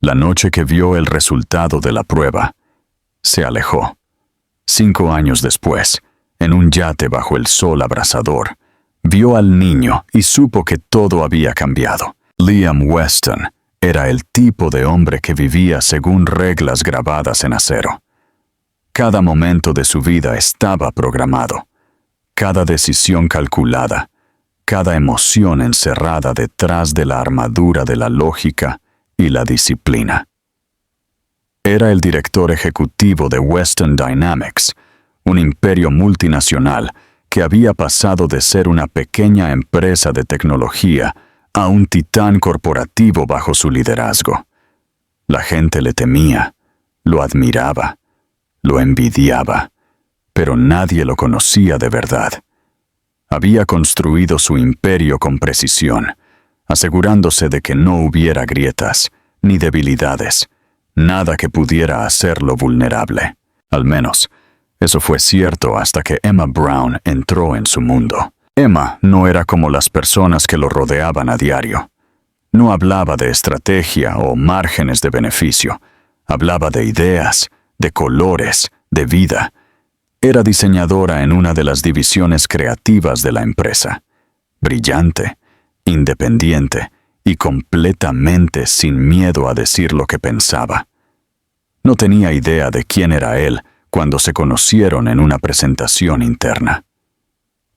La noche que vio el resultado de la prueba, se alejó. 5 años después, en un yate bajo el sol abrasador, vio al niño y supo que todo había cambiado. Liam Weston era el tipo de hombre que vivía según reglas grabadas en acero. Cada momento de su vida estaba programado, cada decisión calculada, cada emoción encerrada detrás de la armadura de la lógica y la disciplina. Era el director ejecutivo de Western Dynamics, un imperio multinacional que había pasado de ser una pequeña empresa de tecnología a un titán corporativo bajo su liderazgo. La gente le temía, lo admiraba, lo envidiaba, pero nadie lo conocía de verdad. Había construido su imperio con precisión, asegurándose de que no hubiera grietas ni debilidades, nada que pudiera hacerlo vulnerable. Al menos, eso fue cierto hasta que Emma Brown entró en su mundo. Emma no era como las personas que lo rodeaban a diario. No hablaba de estrategia o márgenes de beneficio. Hablaba de ideas, de colores, de vida. Era diseñadora en una de las divisiones creativas de la empresa. Brillante, independiente y completamente sin miedo a decir lo que pensaba. No tenía idea de quién era él cuando se conocieron en una presentación interna.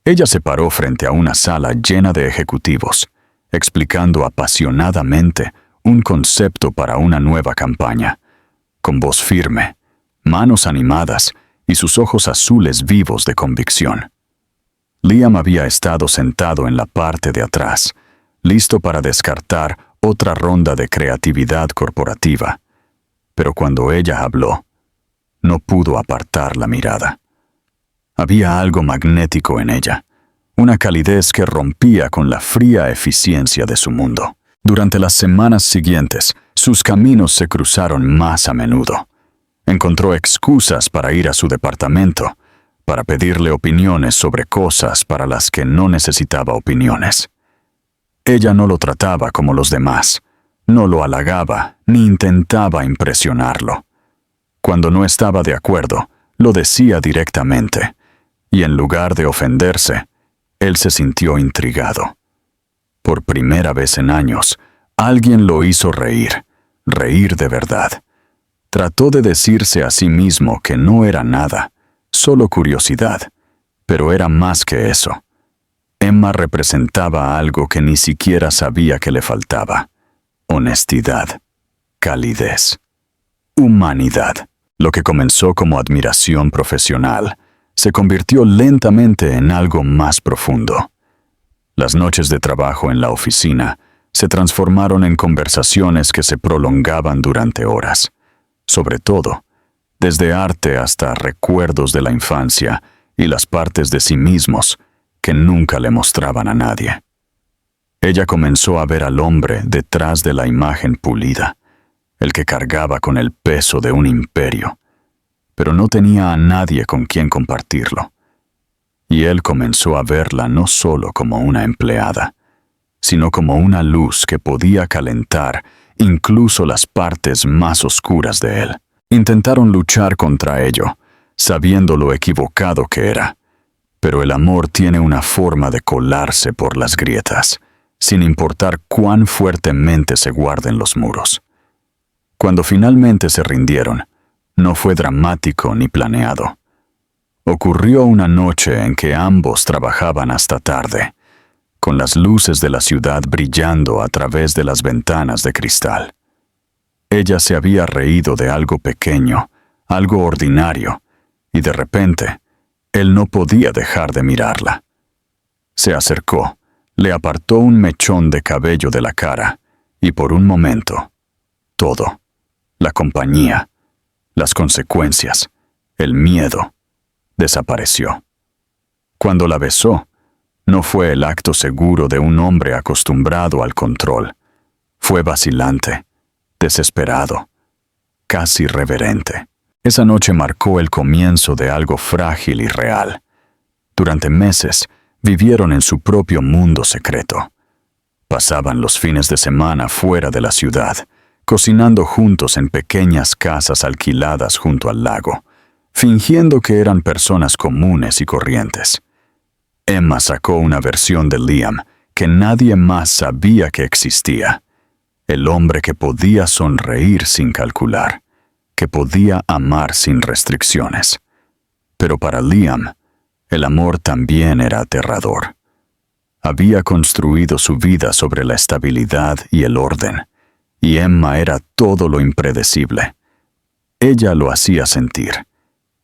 Ella se paró frente a una sala llena de ejecutivos, explicando apasionadamente un concepto para una nueva campaña, con voz firme, manos animadas y sus ojos azules vivos de convicción. Liam había estado sentado en la parte de atrás, listo para descartar otra ronda de creatividad corporativa, pero cuando ella habló, no pudo apartar la mirada. Había algo magnético en ella, una calidez que rompía con la fría eficiencia de su mundo. Durante las semanas siguientes, sus caminos se cruzaron más a menudo. Encontró excusas para ir a su departamento, para pedirle opiniones sobre cosas para las que no necesitaba opiniones. Ella no lo trataba como los demás, no lo halagaba ni intentaba impresionarlo. Cuando no estaba de acuerdo, lo decía directamente, y en lugar de ofenderse, él se sintió intrigado. Por primera vez en años, alguien lo hizo reír, reír de verdad. Trató de decirse a sí mismo que no era nada, solo curiosidad, pero era más que eso. Emma representaba algo que ni siquiera sabía que le faltaba: honestidad, calidez, humanidad. Lo que comenzó como admiración profesional se convirtió lentamente en algo más profundo. Las noches de trabajo en la oficina se transformaron en conversaciones que se prolongaban durante horas, sobre todo, desde arte hasta recuerdos de la infancia y las partes de sí mismos que nunca le mostraban a nadie. Ella comenzó a ver al hombre detrás de la imagen pulida, el que cargaba con el peso de un imperio, pero no tenía a nadie con quien compartirlo. Y él comenzó a verla no solo como una empleada, sino como una luz que podía calentar incluso las partes más oscuras de él. Intentaron luchar contra ello, sabiendo lo equivocado que era, pero el amor tiene una forma de colarse por las grietas, sin importar cuán fuertemente se guarden los muros. Cuando finalmente se rindieron, no fue dramático ni planeado. Ocurrió una noche en que ambos trabajaban hasta tarde, con las luces de la ciudad brillando a través de las ventanas de cristal. Ella se había reído de algo pequeño, algo ordinario, y de repente, él no podía dejar de mirarla. Se acercó, le apartó un mechón de cabello de la cara, y por un momento, todo, la compañía, las consecuencias, el miedo, desapareció. Cuando la besó, no fue el acto seguro de un hombre acostumbrado al control. Fue vacilante, desesperado, casi reverente. Esa noche marcó el comienzo de algo frágil y real. Durante meses, vivieron en su propio mundo secreto. Pasaban los fines de semana fuera de la ciudad, cocinando juntos en pequeñas casas alquiladas junto al lago, fingiendo que eran personas comunes y corrientes. Emma sacó una versión de Liam que nadie más sabía que existía. El hombre que podía sonreír sin calcular, que podía amar sin restricciones. Pero para Liam, el amor también era aterrador. Había construido su vida sobre la estabilidad y el orden, y Emma era todo lo impredecible. Ella lo hacía sentir,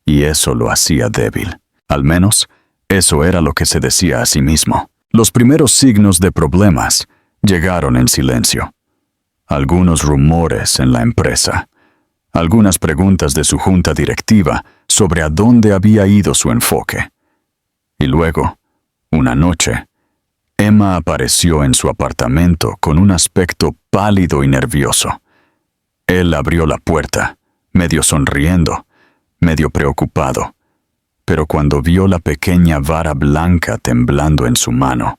y eso lo hacía débil. Al menos, eso era lo que se decía a sí mismo. Los primeros signos de problemas llegaron en silencio. Algunos rumores en la empresa, algunas preguntas de su junta directiva sobre a dónde había ido su enfoque. Y luego, una noche, Emma apareció en su apartamento con un aspecto pálido y nervioso. Él abrió la puerta, medio sonriendo, medio preocupado, pero cuando vio la pequeña vara blanca temblando en su mano,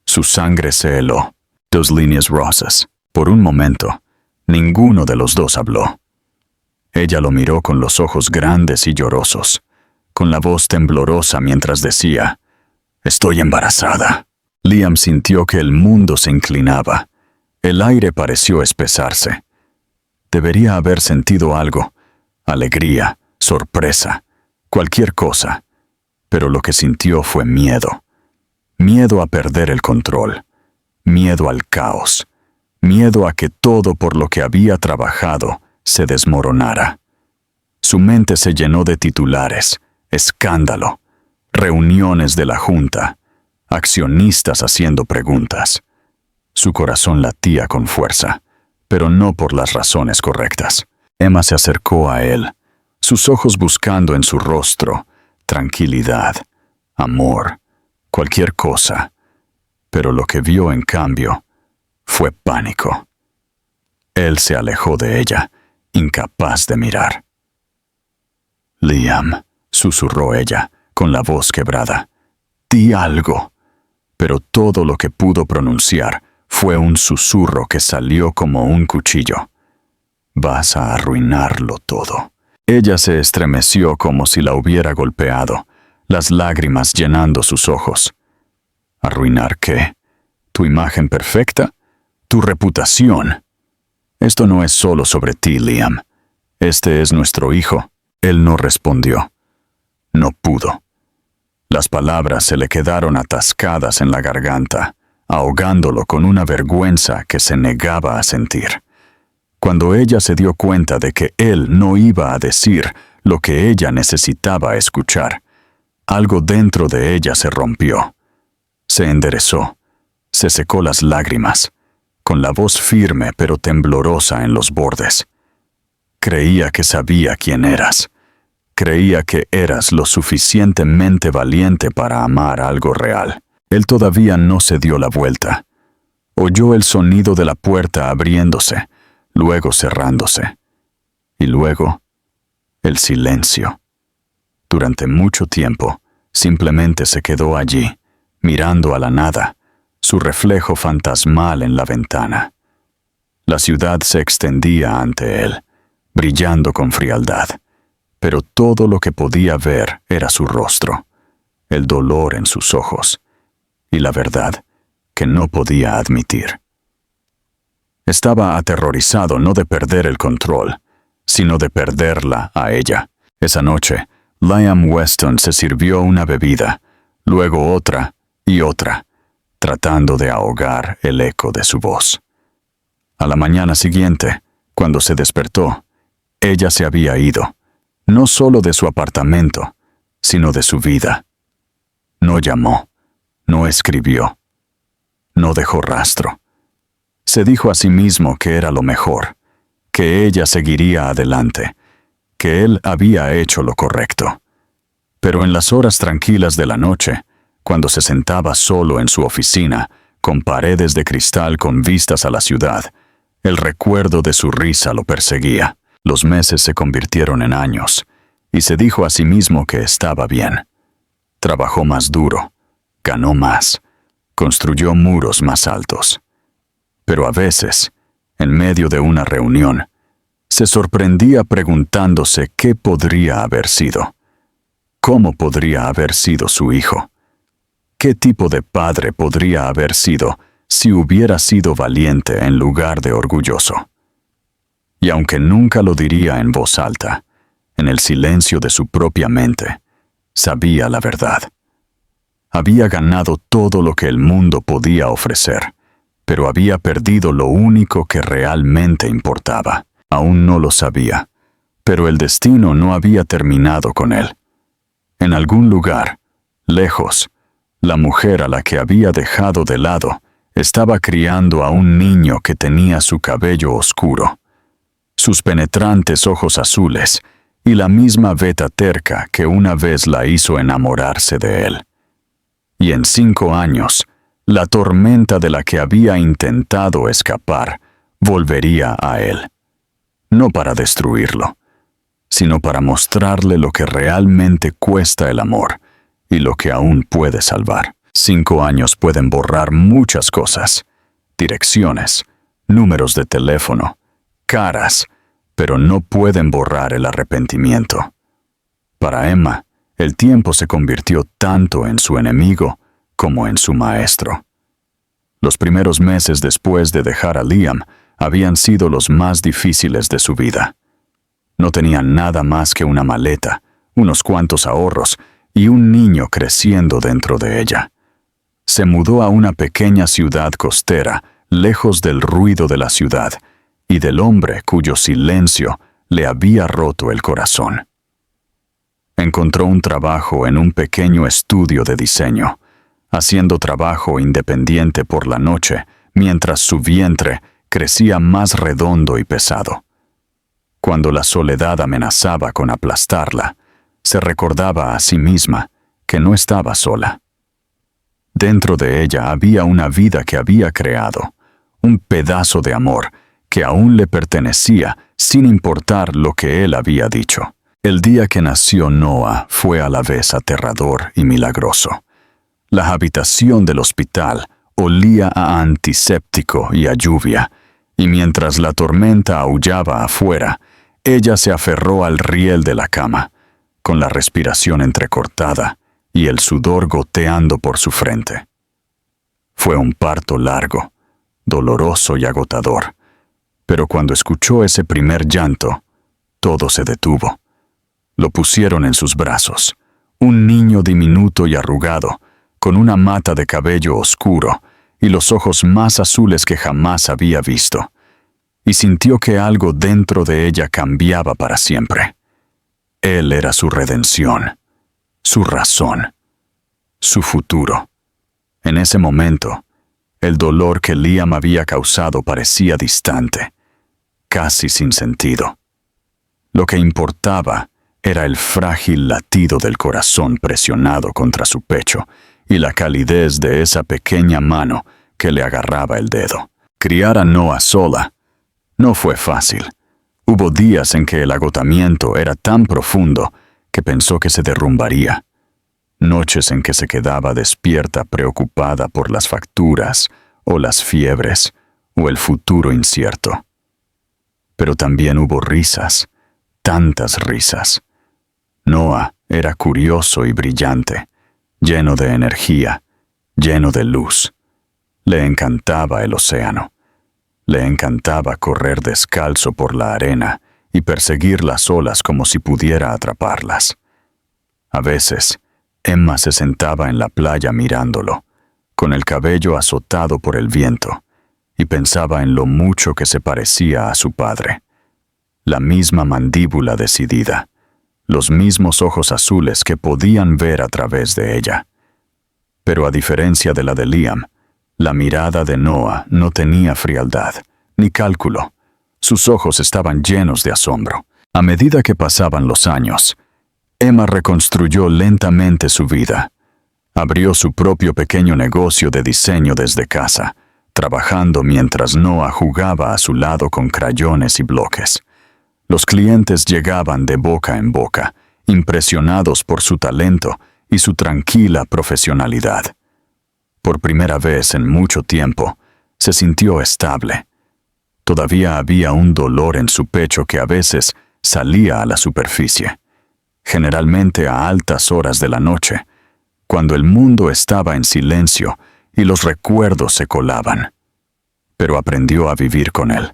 su sangre se heló. 2 líneas rosas. Por un momento, ninguno de los dos habló. Ella lo miró con los ojos grandes y llorosos, con la voz temblorosa mientras decía, «Estoy embarazada». Liam sintió que el mundo se inclinaba. El aire pareció espesarse. Debería haber sentido algo, alegría, sorpresa, cualquier cosa, pero lo que sintió fue miedo. Miedo a perder el control, miedo al caos, miedo a que todo por lo que había trabajado se desmoronara. Su mente se llenó de titulares, escándalo, reuniones de la junta, accionistas haciendo preguntas. Su corazón latía con fuerza, pero no por las razones correctas. Emma se acercó a él, sus ojos buscando en su rostro tranquilidad, amor, cualquier cosa. Pero lo que vio en cambio fue pánico. Él se alejó de ella, incapaz de mirar. «Liam», susurró ella, con la voz quebrada, «di algo». Pero todo lo que pudo pronunciar fue un susurro que salió como un cuchillo. «Vas a arruinarlo todo». Ella se estremeció como si la hubiera golpeado, las lágrimas llenando sus ojos. ¿Arruinar qué? ¿Tu imagen perfecta? ¿Tu reputación? Esto no es solo sobre ti, Liam. Este es nuestro hijo. Él no respondió. No pudo. Las palabras se le quedaron atascadas en la garganta, ahogándolo con una vergüenza que se negaba a sentir. Cuando ella se dio cuenta de que él no iba a decir lo que ella necesitaba escuchar, algo dentro de ella se rompió. Se enderezó, se secó las lágrimas, con la voz firme pero temblorosa en los bordes. Creía que sabía quién eras. Creía que eras lo suficientemente valiente para amar algo real. Él todavía no se dio la vuelta. Oyó el sonido de la puerta abriéndose, luego cerrándose. Y luego, el silencio. Durante mucho tiempo, simplemente se quedó allí, mirando a la nada, su reflejo fantasmal en la ventana. La ciudad se extendía ante él, brillando con frialdad, pero todo lo que podía ver era su rostro, el dolor en sus ojos, y la verdad que no podía admitir. Estaba aterrorizado no de perder el control, sino de perderla a ella. Esa noche, Liam Weston se sirvió una bebida, luego otra y otra, tratando de ahogar el eco de su voz. A la mañana siguiente, cuando se despertó, ella se había ido, no solo de su apartamento, sino de su vida. No llamó, no escribió, no dejó rastro. Se dijo a sí mismo que era lo mejor, que ella seguiría adelante, que él había hecho lo correcto. Pero en las horas tranquilas de la noche, cuando se sentaba solo en su oficina, con paredes de cristal con vistas a la ciudad, el recuerdo de su risa lo perseguía. Los meses se convirtieron en años, y se dijo a sí mismo que estaba bien. Trabajó más duro, ganó más, construyó muros más altos. Pero a veces, en medio de una reunión, se sorprendía preguntándose qué podría haber sido. ¿Cómo podría haber sido su hijo? ¿Qué tipo de padre podría haber sido si hubiera sido valiente en lugar de orgulloso? Y aunque nunca lo diría en voz alta, en el silencio de su propia mente, sabía la verdad. Había ganado todo lo que el mundo podía ofrecer, pero había perdido lo único que realmente importaba. Aún no lo sabía, pero el destino no había terminado con él. En algún lugar, lejos, la mujer a la que había dejado de lado estaba criando a un niño que tenía su cabello oscuro, sus penetrantes ojos azules y la misma veta terca que una vez la hizo enamorarse de él. Y en 5 años, la tormenta de la que había intentado escapar volvería a él. No para destruirlo, sino para mostrarle lo que realmente cuesta el amor y lo que aún puede salvar. 5 años pueden borrar muchas cosas: direcciones, números de teléfono, caras, pero no pueden borrar el arrepentimiento. Para Emma, el tiempo se convirtió tanto en su enemigo como en su maestro. Los primeros meses después de dejar a Liam habían sido los más difíciles de su vida. No tenían nada más que una maleta, unos cuantos ahorros y un niño creciendo dentro de ella. Se mudó a una pequeña ciudad costera, lejos del ruido de la ciudad y del hombre cuyo silencio le había roto el corazón. Encontró un trabajo en un pequeño estudio de diseño, haciendo trabajo independiente por la noche, mientras su vientre crecía más redondo y pesado. Cuando la soledad amenazaba con aplastarla, se recordaba a sí misma que no estaba sola. Dentro de ella había una vida que había creado, un pedazo de amor que aún le pertenecía sin importar lo que él había dicho. El día que nació Noah fue a la vez aterrador y milagroso. La habitación del hospital olía a antiséptico y a lluvia, y mientras la tormenta aullaba afuera, ella se aferró al riel de la cama, con la respiración entrecortada y el sudor goteando por su frente. Fue un parto largo, doloroso y agotador, pero cuando escuchó ese primer llanto, todo se detuvo. Lo pusieron en sus brazos, un niño diminuto y arrugado, con una mata de cabello oscuro y los ojos más azules que jamás había visto, y sintió que algo dentro de ella cambiaba para siempre. Él era su redención, su razón, su futuro. En ese momento, el dolor que Liam había causado parecía distante, casi sin sentido. Lo que importaba era el frágil latido del corazón presionado contra su pecho y la calidez de esa pequeña mano que le agarraba el dedo. Criar a Noah sola no fue fácil. Hubo días en que el agotamiento era tan profundo que pensó que se derrumbaría. Noches en que se quedaba despierta preocupada por las facturas o las fiebres o el futuro incierto. Pero también hubo risas, tantas risas. Noah era curioso y brillante, lleno de energía, lleno de luz. Le encantaba el océano. Le encantaba correr descalzo por la arena y perseguir las olas como si pudiera atraparlas. A veces, Emma se sentaba en la playa mirándolo, con el cabello azotado por el viento, y pensaba en lo mucho que se parecía a su padre. La misma mandíbula decidida, los mismos ojos azules que podían ver a través de ella. Pero a diferencia de la de Liam, la mirada de Noah no tenía frialdad, ni cálculo. Sus ojos estaban llenos de asombro. A medida que pasaban los años, Emma reconstruyó lentamente su vida. Abrió su propio pequeño negocio de diseño desde casa, trabajando mientras Noah jugaba a su lado con crayones y bloques. Los clientes llegaban de boca en boca, impresionados por su talento y su tranquila profesionalidad. Por primera vez en mucho tiempo, se sintió estable. Todavía había un dolor en su pecho que a veces salía a la superficie, generalmente a altas horas de la noche, cuando el mundo estaba en silencio y los recuerdos se colaban. Pero aprendió a vivir con él.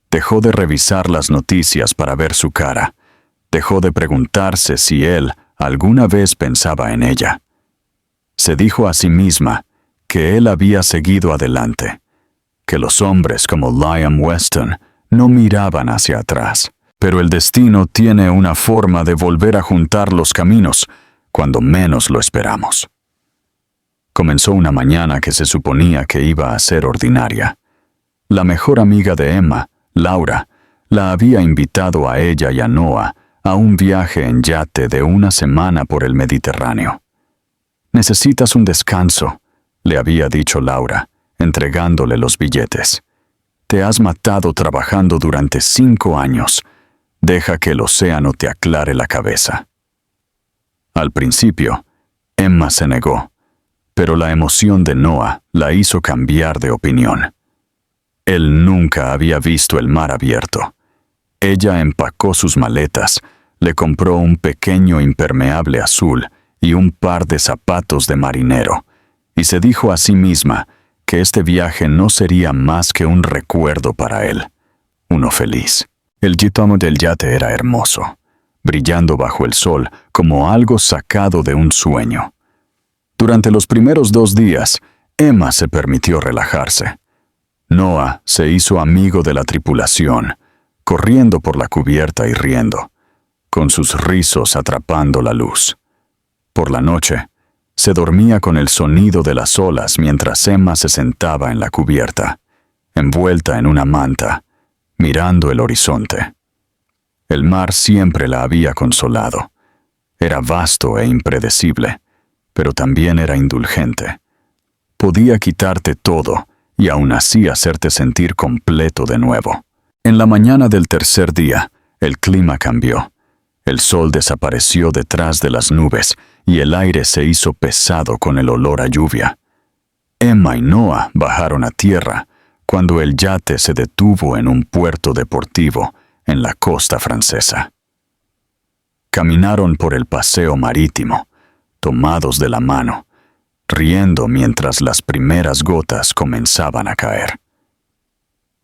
Dejó de revisar las noticias para ver su cara. Dejó de preguntarse si él alguna vez pensaba en ella. Se dijo a sí misma que él había seguido adelante, que los hombres como Liam Weston no miraban hacia atrás. Pero el destino tiene una forma de volver a juntar los caminos cuando menos lo esperamos. Comenzó una mañana que se suponía que iba a ser ordinaria. La mejor amiga de Emma, Laura, la había invitado a ella y a Noah a un viaje en yate de una semana por el Mediterráneo. «Necesitas un descanso», le había dicho Laura, entregándole los billetes. «Te has matado trabajando durante 5 años. Deja que el océano te aclare la cabeza». Al principio, Emma se negó, pero la emoción de Noah la hizo cambiar de opinión. Él nunca había visto el mar abierto. Ella empacó sus maletas, le compró un pequeño impermeable azul y un par de zapatos de marinero, y se dijo a sí misma que este viaje no sería más que un recuerdo para él, uno feliz. El yitomo del yate era hermoso, brillando bajo el sol como algo sacado de un sueño. Durante los primeros 2 días, Emma se permitió relajarse. Noah se hizo amigo de la tripulación, corriendo por la cubierta y riendo, con sus rizos atrapando la luz. Por la noche, se dormía con el sonido de las olas mientras Emma se sentaba en la cubierta, envuelta en una manta, mirando el horizonte. El mar siempre la había consolado. Era vasto e impredecible, pero también era indulgente. Podía quitarte todo y aún así hacerte sentir completo de nuevo. En la mañana del tercer día, el clima cambió. El sol desapareció detrás de las nubes y el aire se hizo pesado con el olor a lluvia. Emma y Noah bajaron a tierra cuando el yate se detuvo en un puerto deportivo en la costa francesa. Caminaron por el paseo marítimo, tomados de la mano, riendo mientras las primeras gotas comenzaban a caer.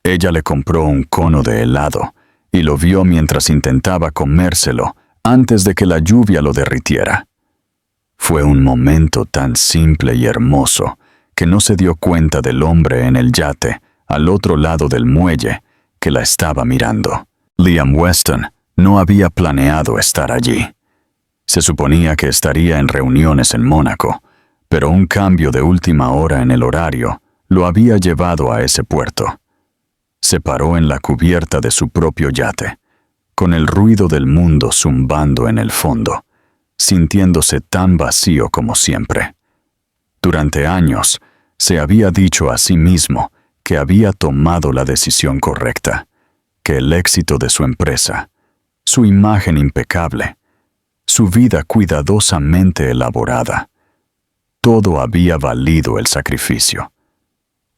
Ella le compró un cono de helado y lo vio mientras intentaba comérselo antes de que la lluvia lo derritiera. Fue un momento tan simple y hermoso que no se dio cuenta del hombre en el yate al otro lado del muelle que la estaba mirando. Liam Weston no había planeado estar allí. Se suponía que estaría en reuniones en Mónaco, pero un cambio de última hora en el horario lo había llevado a ese puerto. Se paró en la cubierta de su propio yate, con el ruido del mundo zumbando en el fondo, sintiéndose tan vacío como siempre. Durante años, se había dicho a sí mismo que había tomado la decisión correcta, que el éxito de su empresa, su imagen impecable, su vida cuidadosamente elaborada, todo había valido el sacrificio.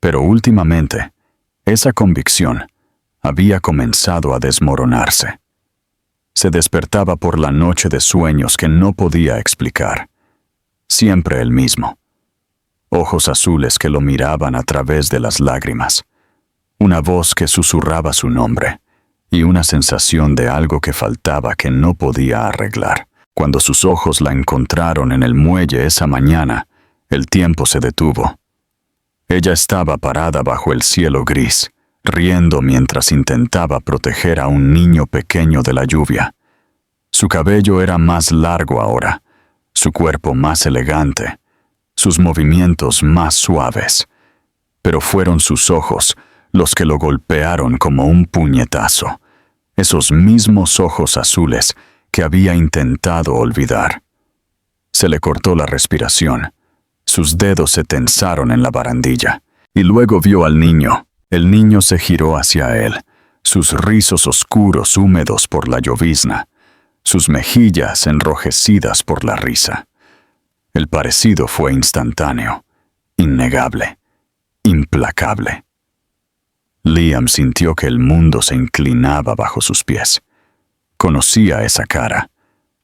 Pero últimamente, esa convicción había comenzado a desmoronarse. Se despertaba por la noche de sueños que no podía explicar. Siempre el mismo. Ojos azules que lo miraban a través de las lágrimas. Una voz que susurraba su nombre. Y una sensación de algo que faltaba que no podía arreglar. Cuando sus ojos la encontraron en el muelle esa mañana, el tiempo se detuvo. Ella estaba parada bajo el cielo gris, riendo mientras intentaba proteger a un niño pequeño de la lluvia. Su cabello era más largo ahora, su cuerpo más elegante, sus movimientos más suaves, pero fueron sus ojos los que lo golpearon como un puñetazo, esos mismos ojos azules que había intentado olvidar. Se le cortó la respiración, sus dedos se tensaron en la barandilla, y luego vio al niño. El niño se giró hacia él, sus rizos oscuros húmedos por la llovizna, sus mejillas enrojecidas por la risa. El parecido fue instantáneo, innegable, implacable. Liam sintió que el mundo se inclinaba bajo sus pies. Conocía esa cara.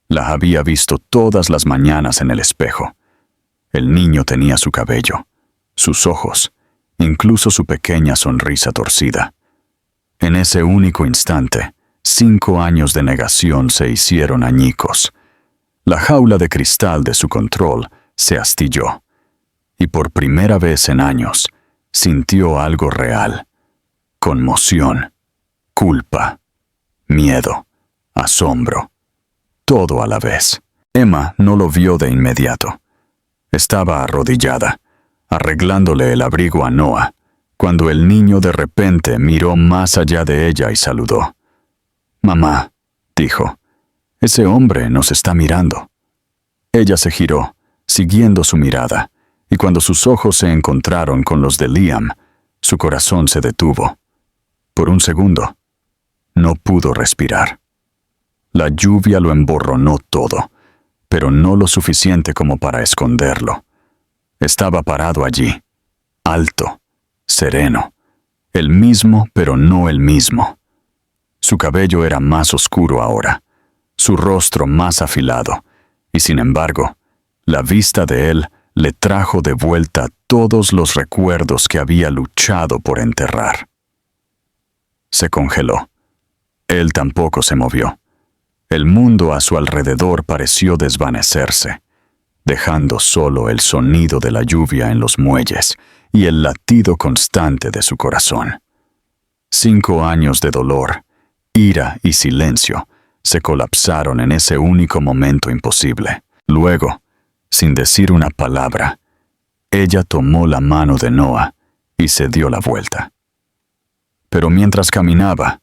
La había visto todas las mañanas en el espejo. El niño tenía su cabello, sus ojos, incluso su pequeña sonrisa torcida. En ese único instante, 5 años de negación se hicieron añicos. La jaula de cristal de su control se astilló, y por primera vez en años sintió algo real: conmoción, culpa, miedo, asombro, todo a la vez. Emma no lo vio de inmediato. Estaba arrodillada, arreglándole el abrigo a Noah, cuando el niño de repente miró más allá de ella y saludó. «Mamá», dijo, «ese hombre nos está mirando». Ella se giró, siguiendo su mirada, y cuando sus ojos se encontraron con los de Liam, su corazón se detuvo. Por un segundo, no pudo respirar. La lluvia lo emborronó todo, pero no lo suficiente como para esconderlo. Estaba parado allí, alto, sereno, el mismo pero no el mismo. Su cabello era más oscuro ahora, su rostro más afilado, y sin embargo, la vista de él le trajo de vuelta todos los recuerdos que había luchado por enterrar. Se congeló. Él tampoco se movió. El mundo a su alrededor pareció desvanecerse, dejando solo el sonido de la lluvia en los muelles y el latido constante de su corazón. 5 años de dolor, ira y silencio se colapsaron en ese único momento imposible. Luego, sin decir una palabra, ella tomó la mano de Noah y se dio la vuelta. Pero mientras caminaba,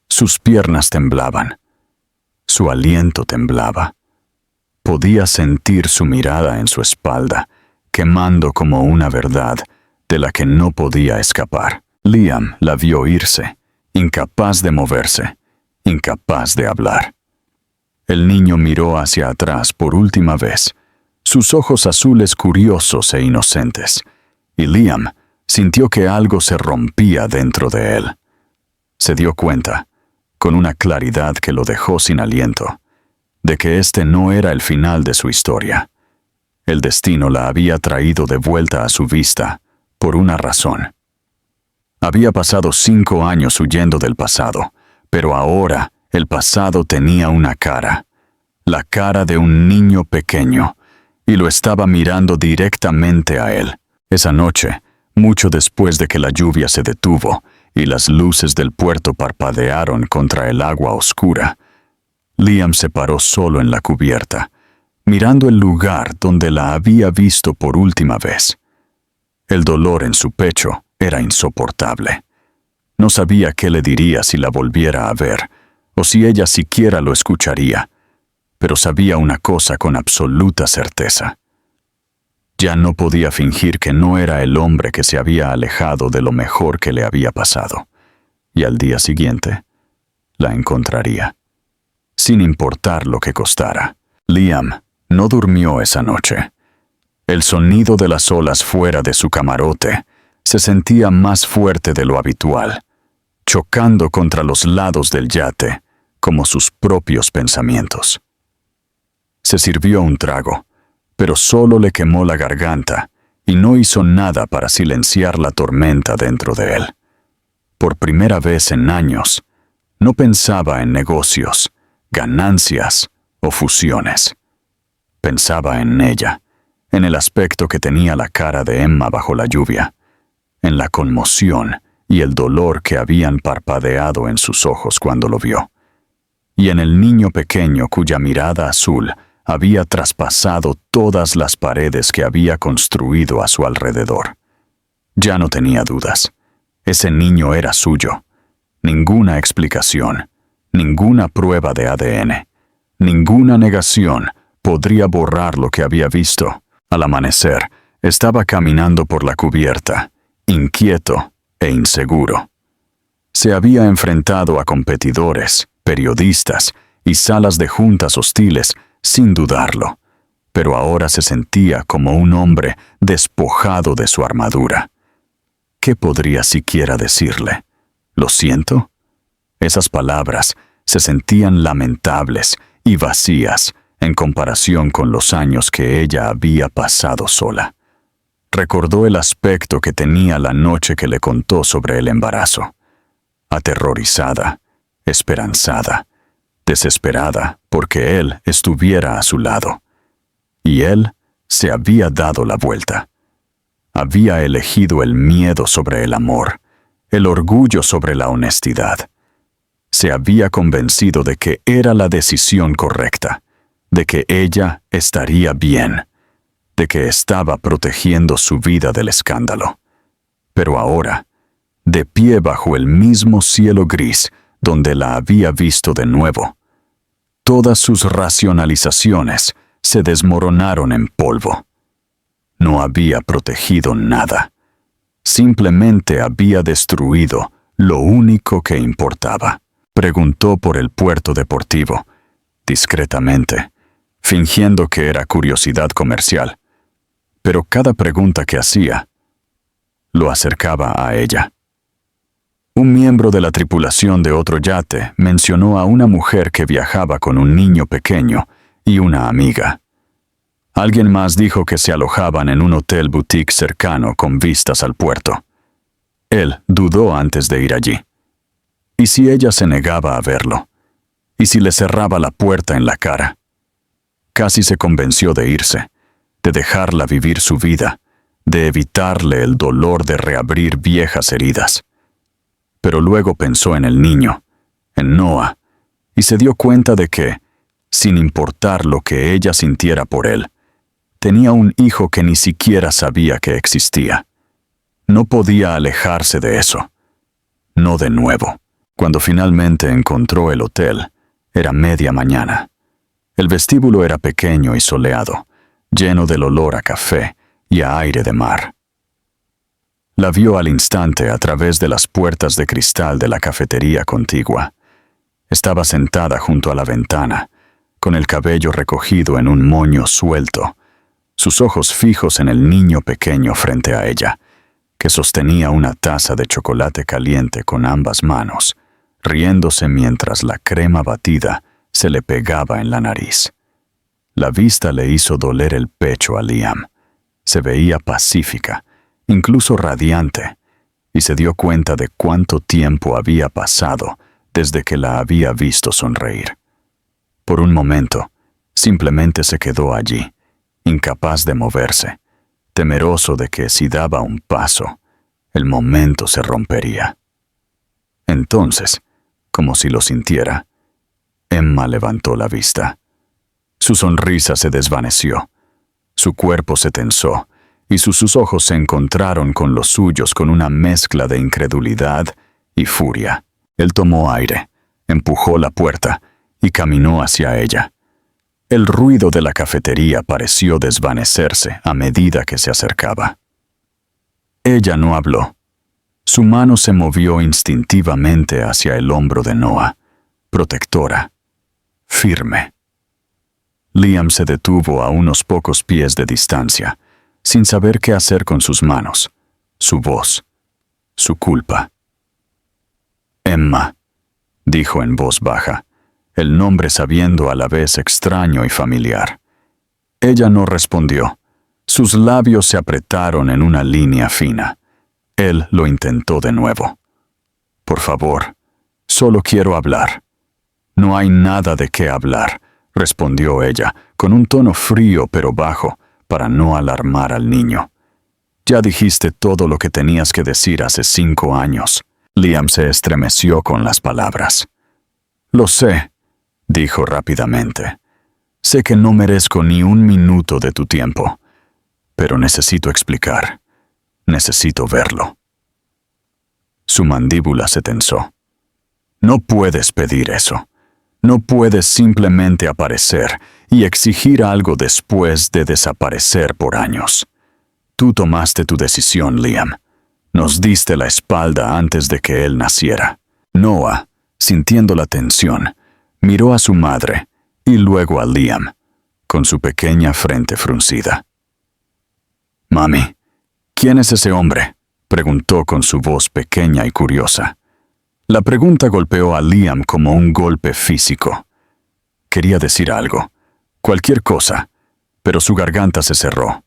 sus piernas temblaban. Su aliento temblaba. Podía sentir su mirada en su espalda, quemando como una verdad de la que no podía escapar. Liam la vio irse, incapaz de moverse, incapaz de hablar. El niño miró hacia atrás por última vez, sus ojos azules curiosos e inocentes, y Liam sintió que algo se rompía dentro de él. Se dio cuenta, con una claridad que lo dejó sin aliento, de que este no era el final de su historia. El destino la había traído de vuelta a su vista, por una razón. Había pasado 5 años huyendo del pasado, pero ahora el pasado tenía una cara, la cara de un niño pequeño, y lo estaba mirando directamente a él. Esa noche, mucho después de que la lluvia se detuvo y las luces del puerto parpadearon contra el agua oscura, Liam se paró solo en la cubierta, mirando el lugar donde la había visto por última vez. El dolor en su pecho era insoportable. No sabía qué le diría si la volviera a ver, o si ella siquiera lo escucharía, pero sabía una cosa con absoluta certeza. Ya no podía fingir que no era el hombre que se había alejado de lo mejor que le había pasado, y al día siguiente la encontraría, sin importar lo que costara. Liam no durmió esa noche. El sonido de las olas fuera de su camarote se sentía más fuerte de lo habitual, chocando contra los lados del yate, como sus propios pensamientos. Se sirvió un trago, pero solo le quemó la garganta y no hizo nada para silenciar la tormenta dentro de él. Por primera vez en años, no pensaba en negocios, ganancias o fusiones. Pensaba en ella, en el aspecto que tenía la cara de Emma bajo la lluvia, en la conmoción y el dolor que habían parpadeado en sus ojos cuando lo vio, y en el niño pequeño cuya mirada azul había traspasado todas las paredes que había construido a su alrededor. Ya no tenía dudas. Ese niño era suyo. Ninguna explicación, ninguna prueba de ADN, ninguna negación podría borrar lo que había visto. Al amanecer, estaba caminando por la cubierta, inquieto e inseguro. Se había enfrentado a competidores, periodistas y salas de juntas hostiles sin dudarlo, pero ahora se sentía como un hombre despojado de su armadura. ¿Qué podría siquiera decirle? ¿Lo siento? Esas palabras se sentían lamentables y vacías en comparación con los años que ella había pasado sola. Recordó el aspecto que tenía la noche que le contó sobre el embarazo. Aterrorizada, esperanzada, desesperada porque él estuviera a su lado. Y él se había dado la vuelta. Había elegido el miedo sobre el amor, el orgullo sobre la honestidad. Se había convencido de que era la decisión correcta, de que ella estaría bien, de que estaba protegiendo su vida del escándalo. Pero ahora, de pie bajo el mismo cielo gris donde la había visto de nuevo, todas sus racionalizaciones se desmoronaron en polvo. No había protegido nada. Simplemente había destruido lo único que importaba. Preguntó por el puerto deportivo, discretamente, fingiendo que era curiosidad comercial. Pero cada pregunta que hacía lo acercaba a ella. Un miembro de la tripulación de otro yate mencionó a una mujer que viajaba con un niño pequeño y una amiga. Alguien más dijo que se alojaban en un hotel boutique cercano con vistas al puerto. Él dudó antes de ir allí. ¿Y si ella se negaba a verlo? ¿Y si le cerraba la puerta en la cara? Casi se convenció de irse, de dejarla vivir su vida, de evitarle el dolor de reabrir viejas heridas. Pero luego pensó en el niño, en Noah, y se dio cuenta de que, sin importar lo que ella sintiera por él, tenía un hijo que ni siquiera sabía que existía. No podía alejarse de eso. No de nuevo. Cuando finalmente encontró el hotel, era media mañana. El vestíbulo era pequeño y soleado, lleno del olor a café y a aire de mar. La vio al instante a través de las puertas de cristal de la cafetería contigua. Estaba sentada junto a la ventana, con el cabello recogido en un moño suelto, sus ojos fijos en el niño pequeño frente a ella, que sostenía una taza de chocolate caliente con ambas manos, riéndose mientras la crema batida se le pegaba en la nariz. La vista le hizo doler el pecho a Liam. Se veía pacífica, incluso radiante, y se dio cuenta de cuánto tiempo había pasado desde que la había visto sonreír. Por un momento, simplemente se quedó allí, incapaz de moverse, temeroso de que si daba un paso, el momento se rompería. Entonces, como si lo sintiera, Emma levantó la vista. Su sonrisa se desvaneció, su cuerpo se tensó, y sus ojos se encontraron con los suyos con una mezcla de incredulidad y furia. Él tomó aire, empujó la puerta y caminó hacia ella. El ruido de la cafetería pareció desvanecerse a medida que se acercaba. Ella no habló. Su mano se movió instintivamente hacia el hombro de Noah, protectora, firme. Liam se detuvo a unos pocos pies de distancia, sin saber qué hacer con sus manos, su voz, su culpa. Emma, dijo en voz baja, el nombre sabiendo a la vez extraño y familiar. Ella no respondió. Sus labios se apretaron en una línea fina. Él lo intentó de nuevo. Por favor, solo quiero hablar. No hay nada de qué hablar, respondió ella, con un tono frío pero bajo, para no alarmar al niño. Ya dijiste todo lo que tenías que decir hace 5 años. Liam se estremeció con las palabras. Lo sé, dijo rápidamente. Sé que no merezco ni un minuto de tu tiempo, pero necesito explicar. Necesito verlo. Su mandíbula se tensó. No puedes pedir eso. No puedes simplemente aparecer y exigir algo después de desaparecer por años. Tú tomaste tu decisión, Liam. Nos diste la espalda antes de que él naciera. Noah, sintiendo la tensión, miró a su madre y luego a Liam, con su pequeña frente fruncida. «Mami, ¿quién es ese hombre?», preguntó con su voz pequeña y curiosa. La pregunta golpeó a Liam como un golpe físico. Quería decir algo, cualquier cosa, pero su garganta se cerró.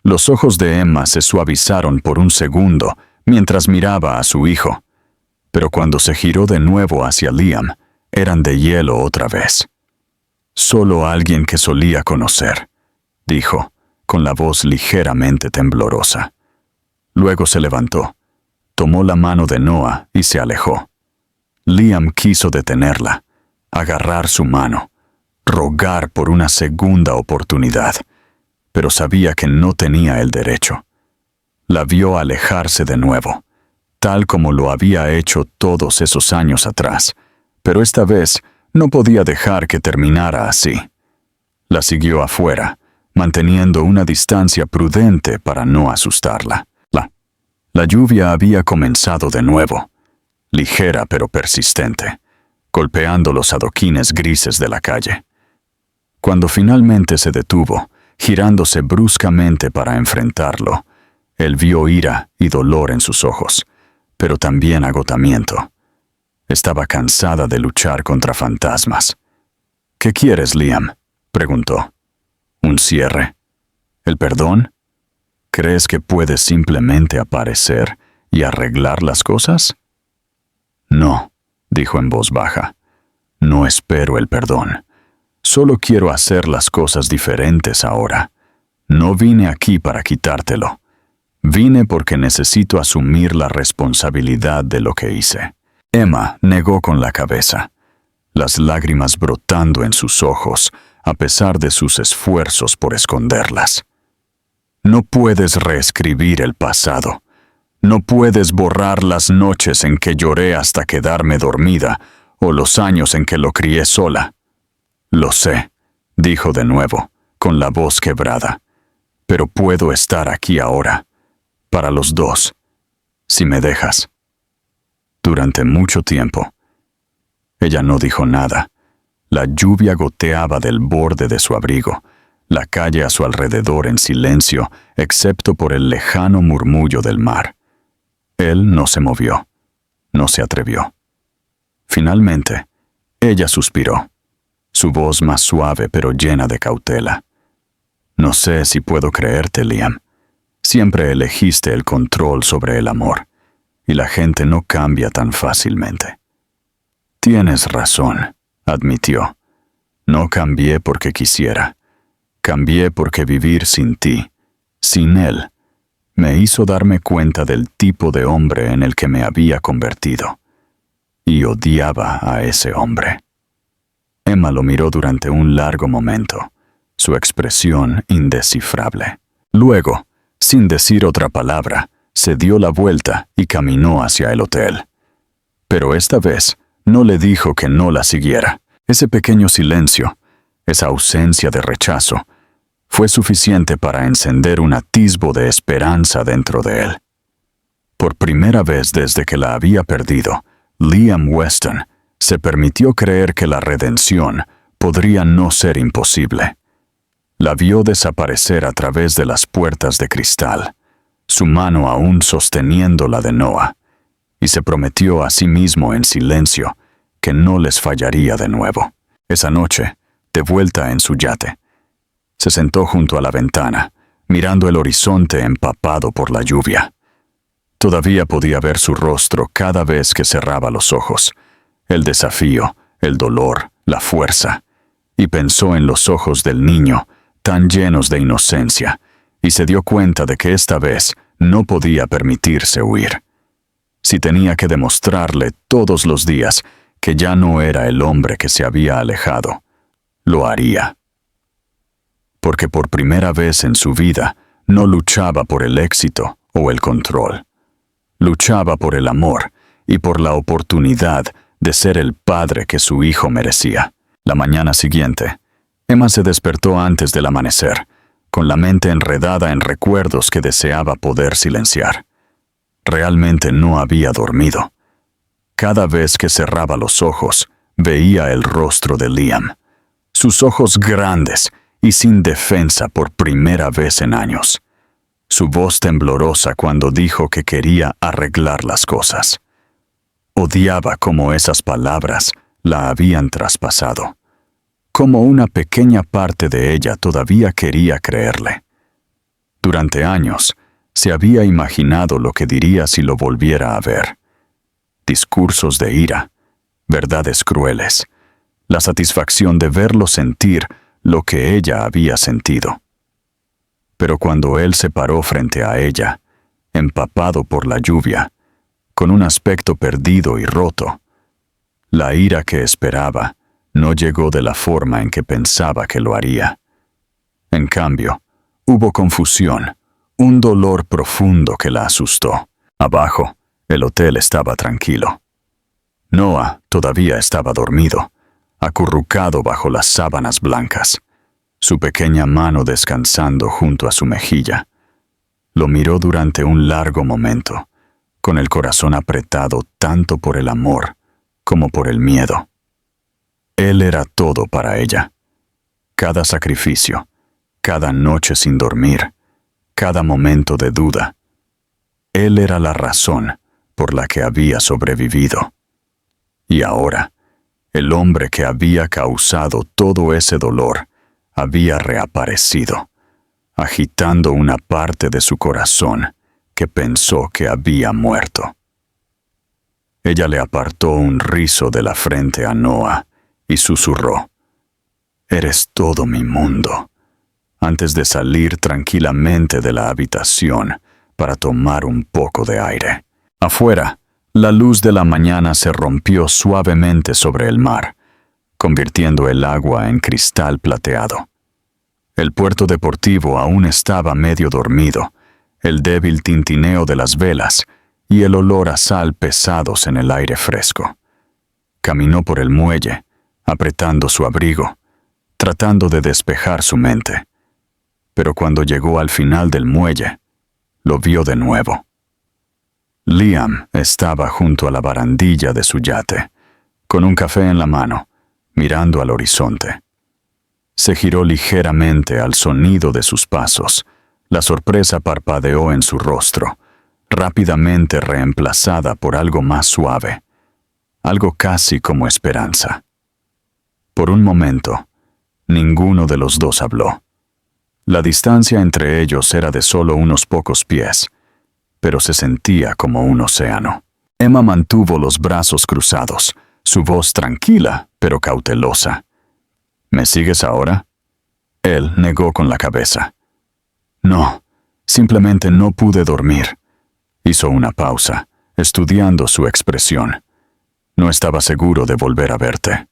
Los ojos de Emma se suavizaron por un segundo mientras miraba a su hijo, pero cuando se giró de nuevo hacia Liam, eran de hielo otra vez. «Solo alguien que solía conocer», dijo, con la voz ligeramente temblorosa. Luego se levantó, tomó la mano de Noah y se alejó. Liam quiso detenerla, agarrar su mano, rogar por una segunda oportunidad, pero sabía que no tenía el derecho. La vio alejarse de nuevo, tal como lo había hecho todos esos años atrás, pero esta vez no podía dejar que terminara así. La siguió afuera, manteniendo una distancia prudente para no asustarla. La lluvia había comenzado de nuevo, ligera pero persistente, golpeando los adoquines grises de la calle. Cuando finalmente se detuvo, girándose bruscamente para enfrentarlo, él vio ira y dolor en sus ojos, pero también agotamiento. Estaba cansada de luchar contra fantasmas. «¿Qué quieres, Liam?», preguntó. «¿Un cierre? ¿El perdón? ¿Crees que puedes simplemente aparecer y arreglar las cosas?» «No», dijo en voz baja. «No espero el perdón. Solo quiero hacer las cosas diferentes ahora. No vine aquí para quitártelo. Vine porque necesito asumir la responsabilidad de lo que hice». Emma negó con la cabeza, las lágrimas brotando en sus ojos a pesar de sus esfuerzos por esconderlas. «No puedes reescribir el pasado. No puedes borrar las noches en que lloré hasta quedarme dormida o los años en que lo crié sola». «Lo sé», dijo de nuevo, con la voz quebrada, «pero puedo estar aquí ahora, para los dos, si me dejas». Durante mucho tiempo, ella no dijo nada. La lluvia goteaba del borde de su abrigo, la calle a su alrededor en silencio, excepto por el lejano murmullo del mar. Él no se movió, no se atrevió. Finalmente, ella suspiró, su voz más suave pero llena de cautela. «No sé si puedo creerte, Liam. Siempre elegiste el control sobre el amor, y la gente no cambia tan fácilmente». «Tienes razón», admitió. «No cambié porque quisiera. Cambié porque vivir sin ti, sin él, me hizo darme cuenta del tipo de hombre en el que me había convertido. Y odiaba a ese hombre». Emma lo miró durante un largo momento, su expresión indescifrable. Luego, sin decir otra palabra, se dio la vuelta y caminó hacia el hotel. Pero esta vez no le dijo que no la siguiera. Ese pequeño silencio, esa ausencia de rechazo, fue suficiente para encender un atisbo de esperanza dentro de él. Por primera vez desde que la había perdido, Liam Weston se permitió creer que la redención podría no ser imposible. La vio desaparecer a través de las puertas de cristal, su mano aún sosteniendo la de Noah, y se prometió a sí mismo en silencio que no les fallaría de nuevo. Esa noche, de vuelta en su yate, se sentó junto a la ventana, mirando el horizonte empapado por la lluvia. Todavía podía ver su rostro cada vez que cerraba los ojos, el desafío, el dolor, la fuerza, y pensó en los ojos del niño, tan llenos de inocencia, y se dio cuenta de que esta vez no podía permitirse huir. Si tenía que demostrarle todos los días que ya no era el hombre que se había alejado, lo haría. Porque por primera vez en su vida no luchaba por el éxito o el control. Luchaba por el amor y por la oportunidad de ser el padre que su hijo merecía. La mañana siguiente, Emma se despertó antes del amanecer, con la mente enredada en recuerdos que deseaba poder silenciar. Realmente no había dormido. Cada vez que cerraba los ojos, veía el rostro de Liam, sus ojos grandes y sin defensa por primera vez en años. Su voz temblorosa cuando dijo que quería arreglar las cosas. Odiaba cómo esas palabras la habían traspasado, como una pequeña parte de ella todavía quería creerle. Durante años, se había imaginado lo que diría si lo volviera a ver. Discursos de ira, verdades crueles, la satisfacción de verlo sentir lo que ella había sentido. Pero cuando él se paró frente a ella, empapado por la lluvia, con un aspecto perdido y roto, la ira que esperaba no llegó de la forma en que pensaba que lo haría. En cambio, hubo confusión, un dolor profundo que la asustó. Abajo, el hotel estaba tranquilo. Noah todavía estaba dormido, acurrucado bajo las sábanas blancas, su pequeña mano descansando junto a su mejilla. Lo miró durante un largo momento, con el corazón apretado tanto por el amor como por el miedo. Él era todo para ella. Cada sacrificio, cada noche sin dormir, cada momento de duda. Él era la razón por la que había sobrevivido. Y ahora, el hombre que había causado todo ese dolor había reaparecido, agitando una parte de su corazón que pensó que había muerto. Ella le apartó un rizo de la frente a Noah y susurró: «Eres todo mi mundo», antes de salir tranquilamente de la habitación para tomar un poco de aire. Afuera, la luz de la mañana se rompió suavemente sobre el mar, convirtiendo el agua en cristal plateado. El puerto deportivo aún estaba medio dormido, el débil tintineo de las velas y el olor a sal pesados en el aire fresco. Caminó por el muelle, apretando su abrigo, tratando de despejar su mente. Pero cuando llegó al final del muelle, lo vio de nuevo. Liam estaba junto a la barandilla de su yate, con un café en la mano, mirando al horizonte. Se giró ligeramente al sonido de sus pasos. La sorpresa parpadeó en su rostro, rápidamente reemplazada por algo más suave, algo casi como esperanza. Por un momento, ninguno de los dos habló. La distancia entre ellos era de solo unos pocos pies, pero se sentía como un océano. Emma mantuvo los brazos cruzados, su voz tranquila pero cautelosa. «¿Me sigues ahora?» Él negó con la cabeza. «No, simplemente no pude dormir». Hizo una pausa, estudiando su expresión. «No estaba seguro de volver a verte».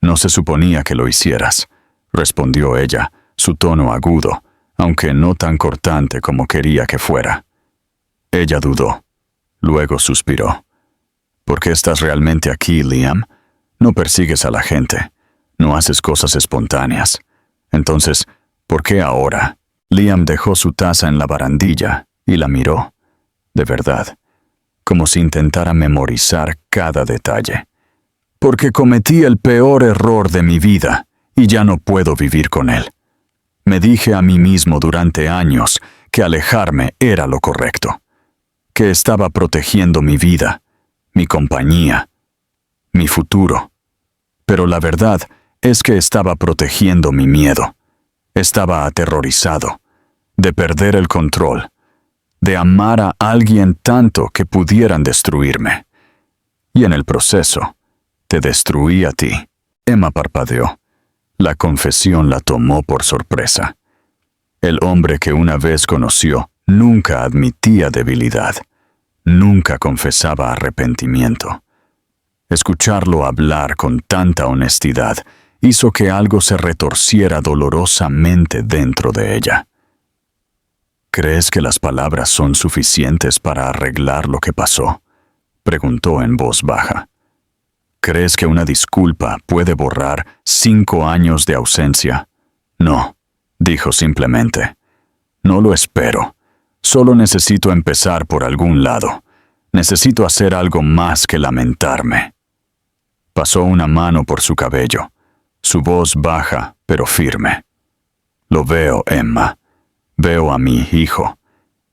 «No se suponía que lo hicieras», respondió ella, su tono agudo, aunque no tan cortante como quería que fuera. Ella dudó. Luego suspiró. «¿Por qué estás realmente aquí, Liam? No persigues a la gente. No haces cosas espontáneas. Entonces, ¿por qué ahora?» Liam dejó su taza en la barandilla y la miró. De verdad, como si intentara memorizar cada detalle. «Porque cometí el peor error de mi vida y ya no puedo vivir con él. Me dije a mí mismo durante años que alejarme era lo correcto, que estaba protegiendo mi vida, mi compañía, mi futuro. Pero la verdad es que estaba protegiendo mi miedo. Estaba aterrorizado de perder el control, de amar a alguien tanto que pudieran destruirme. Y en el proceso, te destruí a ti». Emma parpadeó. La confesión la tomó por sorpresa. El hombre que una vez conoció nunca admitía debilidad, nunca confesaba arrepentimiento. Escucharlo hablar con tanta honestidad hizo que algo se retorciera dolorosamente dentro de ella. «¿Crees que las palabras son suficientes para arreglar lo que pasó?», preguntó en voz baja. «¿Crees que una disculpa puede borrar 5 años de ausencia?» «No», dijo simplemente. «No lo espero. Solo necesito empezar por algún lado. Necesito hacer algo más que lamentarme». Pasó una mano por su cabello, su voz baja pero firme. «Lo veo, Emma. Veo a mi hijo.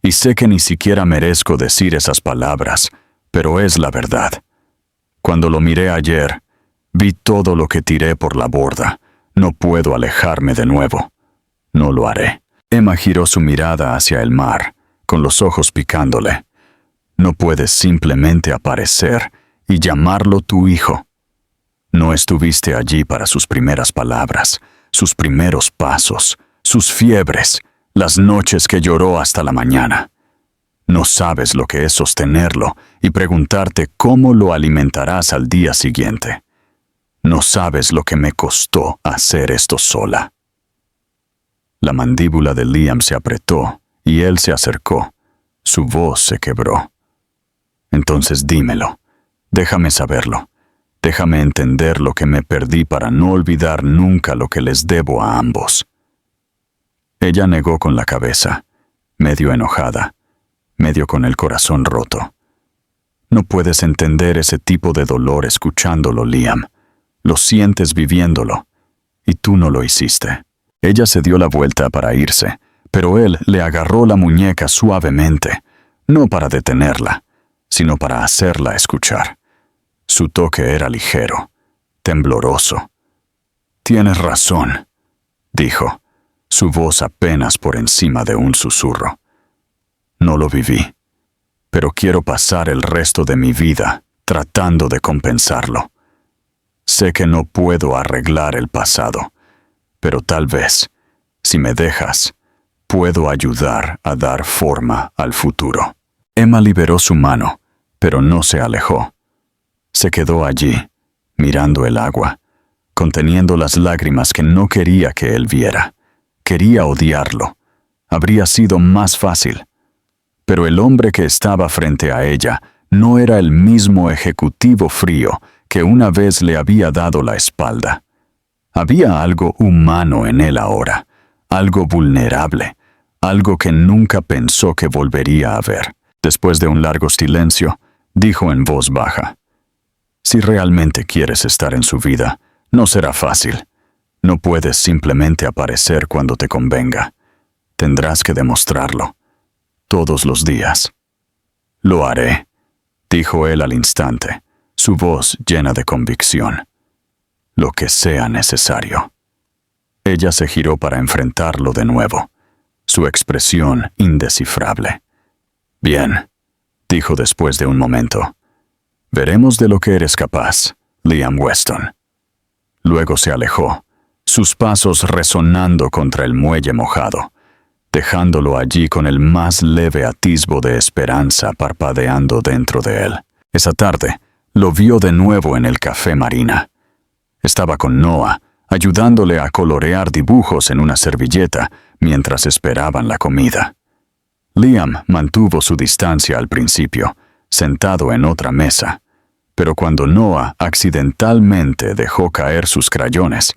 Y sé que ni siquiera merezco decir esas palabras, pero es la verdad. Cuando lo miré ayer, vi todo lo que tiré por la borda. No puedo alejarme de nuevo. No lo haré. Emma giró su mirada hacia el mar, con los ojos picándole. No puedes simplemente aparecer y llamarlo tu hijo. No estuviste allí para sus primeras palabras, sus primeros pasos, sus fiebres, las noches que lloró hasta la mañana. No sabes lo que es sostenerlo y preguntarte cómo lo alimentarás al día siguiente. No sabes lo que me costó hacer esto sola. La mandíbula de Liam se apretó y él se acercó. Su voz se quebró. Entonces dímelo. Déjame saberlo. Déjame entender lo que me perdí para no olvidar nunca lo que les debo a ambos. Ella negó con la cabeza, medio enojada, medio con el corazón roto. No puedes entender ese tipo de dolor escuchándolo, Liam. Lo sientes viviéndolo, y tú no lo hiciste. Ella se dio la vuelta para irse, pero él le agarró la muñeca suavemente, no para detenerla, sino para hacerla escuchar. Su toque era ligero, tembloroso. «Tienes razón», dijo, su voz apenas por encima de un susurro. «No lo viví, pero quiero pasar el resto de mi vida tratando de compensarlo. Sé que no puedo arreglar el pasado, pero tal vez, si me dejas, puedo ayudar a dar forma al futuro». Emma liberó su mano, pero no se alejó. Se quedó allí, mirando el agua, conteniendo las lágrimas que no quería que él viera. Quería odiarlo. Habría sido más fácil. Pero el hombre que estaba frente a ella no era el mismo ejecutivo frío que una vez le había dado la espalda. Había algo humano en él ahora, algo vulnerable, algo que nunca pensó que volvería a ver. Después de un largo silencio, dijo en voz baja: «Si realmente quieres estar en su vida, no será fácil. No puedes simplemente aparecer cuando te convenga. Tendrás que demostrarlo. Todos los días». «Lo haré», dijo él al instante, su voz llena de convicción. «Lo que sea necesario». Ella se giró para enfrentarlo de nuevo, su expresión indescifrable. «Bien», dijo después de un momento. «Veremos de lo que eres capaz, Liam Weston». Luego se alejó, sus pasos resonando contra el muelle mojado, dejándolo allí con el más leve atisbo de esperanza parpadeando dentro de él. Esa tarde, lo vio de nuevo en el Café Marina. Estaba con Noah, ayudándole a colorear dibujos en una servilleta mientras esperaban la comida. Liam mantuvo su distancia al principio, sentado en otra mesa, pero cuando Noah accidentalmente dejó caer sus crayones,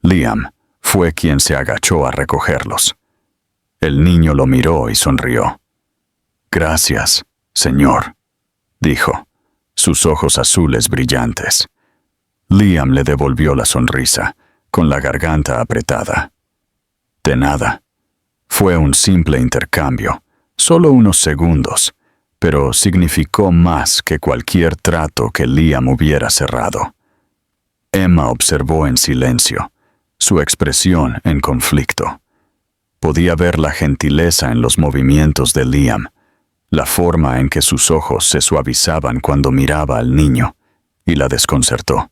Liam fue quien se agachó a recogerlos. El niño lo miró y sonrió. «Gracias, señor», dijo, sus ojos azules brillantes. Liam le devolvió la sonrisa, con la garganta apretada. «De nada. Fue un simple intercambio, solo unos segundos, pero significó más que cualquier trato que Liam hubiera cerrado». Emma observó en silencio, su expresión en conflicto. Podía ver la gentileza en los movimientos de Liam, la forma en que sus ojos se suavizaban cuando miraba al niño, y la desconcertó.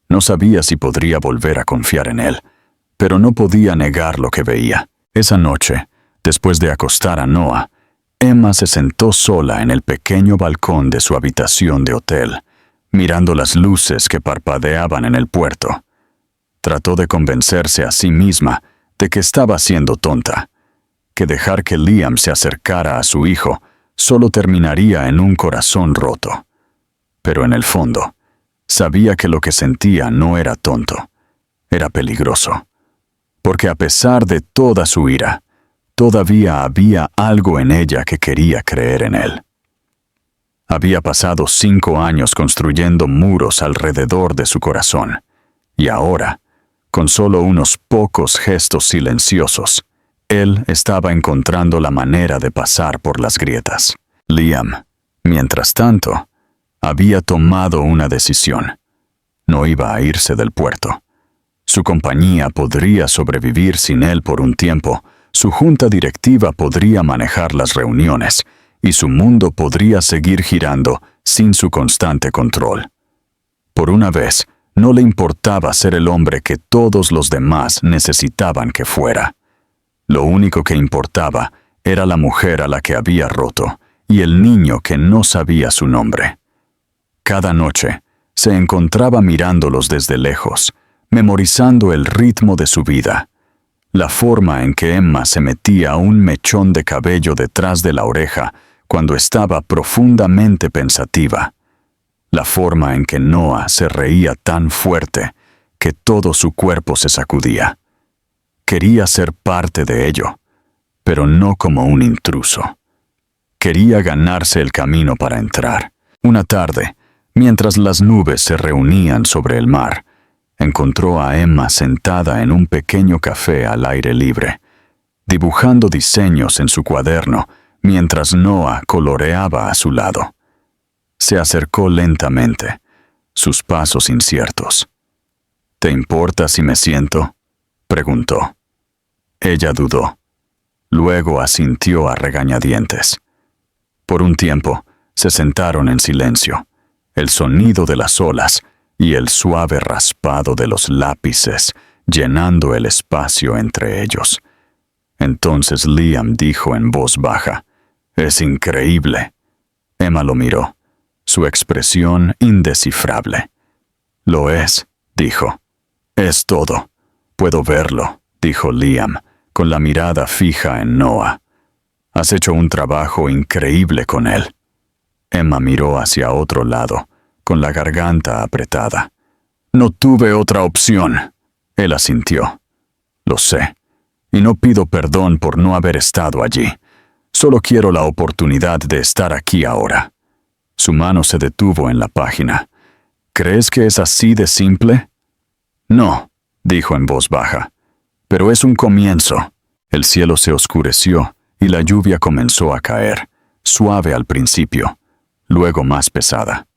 No sabía si podría volver a confiar en él, pero no podía negar lo que veía. Esa noche, después de acostar a Noah, Emma se sentó sola en el pequeño balcón de su habitación de hotel, mirando las luces que parpadeaban en el puerto. Trató de convencerse a sí misma de que estaba siendo tonta, que dejar que Liam se acercara a su hijo solo terminaría en un corazón roto. Pero en el fondo, sabía que lo que sentía no era tonto, era peligroso. Porque a pesar de toda su ira, todavía había algo en ella que quería creer en él. Había pasado 5 años construyendo muros alrededor de su corazón, y ahora, con solo unos pocos gestos silenciosos, él estaba encontrando la manera de pasar por las grietas. Liam, mientras tanto, Había tomado una decisión. No iba a irse del puerto. Su compañía podría sobrevivir sin él por un tiempo, su junta directiva podría manejar las reuniones, y su mundo podría seguir girando sin su constante control. Por una vez, no le importaba ser el hombre que todos los demás necesitaban que fuera. Lo único que importaba era la mujer a la que había roto y el niño que no sabía su nombre. Cada noche, se encontraba mirándolos desde lejos, memorizando el ritmo de su vida, la forma en que Emma se metía un mechón de cabello detrás de la oreja cuando estaba profundamente pensativa, la forma en que Noah se reía tan fuerte que todo su cuerpo se sacudía. Quería ser parte de ello, pero no como un intruso. Quería ganarse el camino para entrar. Una tarde, mientras las nubes se reunían sobre el mar, encontró a Emma sentada en un pequeño café al aire libre, dibujando diseños en su cuaderno mientras Noah coloreaba a su lado. Se acercó lentamente, sus pasos inciertos. «¿Te importa si me siento?», preguntó. Ella dudó. Luego asintió a regañadientes. Por un tiempo, se sentaron en silencio, el sonido de las olas y el suave raspado de los lápices llenando el espacio entre ellos. Entonces Liam dijo en voz baja, «Es increíble». Emma lo miró, su expresión indescifrable. «Lo es», dijo. «Es todo. Puedo verlo», dijo Liam, con la mirada fija en Noah. «Has hecho un trabajo increíble con él». Emma miró hacia otro lado, con la garganta apretada. «No tuve otra opción», él asintió. «Lo sé, y no pido perdón por no haber estado allí. Solo quiero la oportunidad de estar aquí ahora». Su mano se detuvo en la página. «¿Crees que es así de simple?» «No», dijo en voz baja, «pero es un comienzo». El cielo se oscureció y la lluvia comenzó a caer, suave al principio, luego más pesada.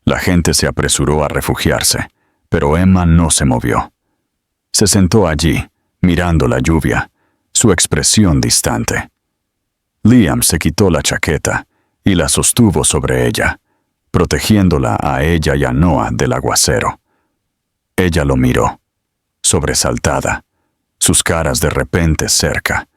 La gente se apresuró a refugiarse, pero Emma no se movió. Se sentó allí, mirando la lluvia, su expresión distante. Liam se quitó la chaqueta y la sostuvo sobre ella, protegiéndola a ella y a Noah del aguacero. Ella lo miró, sobresaltada, sus caras de repente cerca,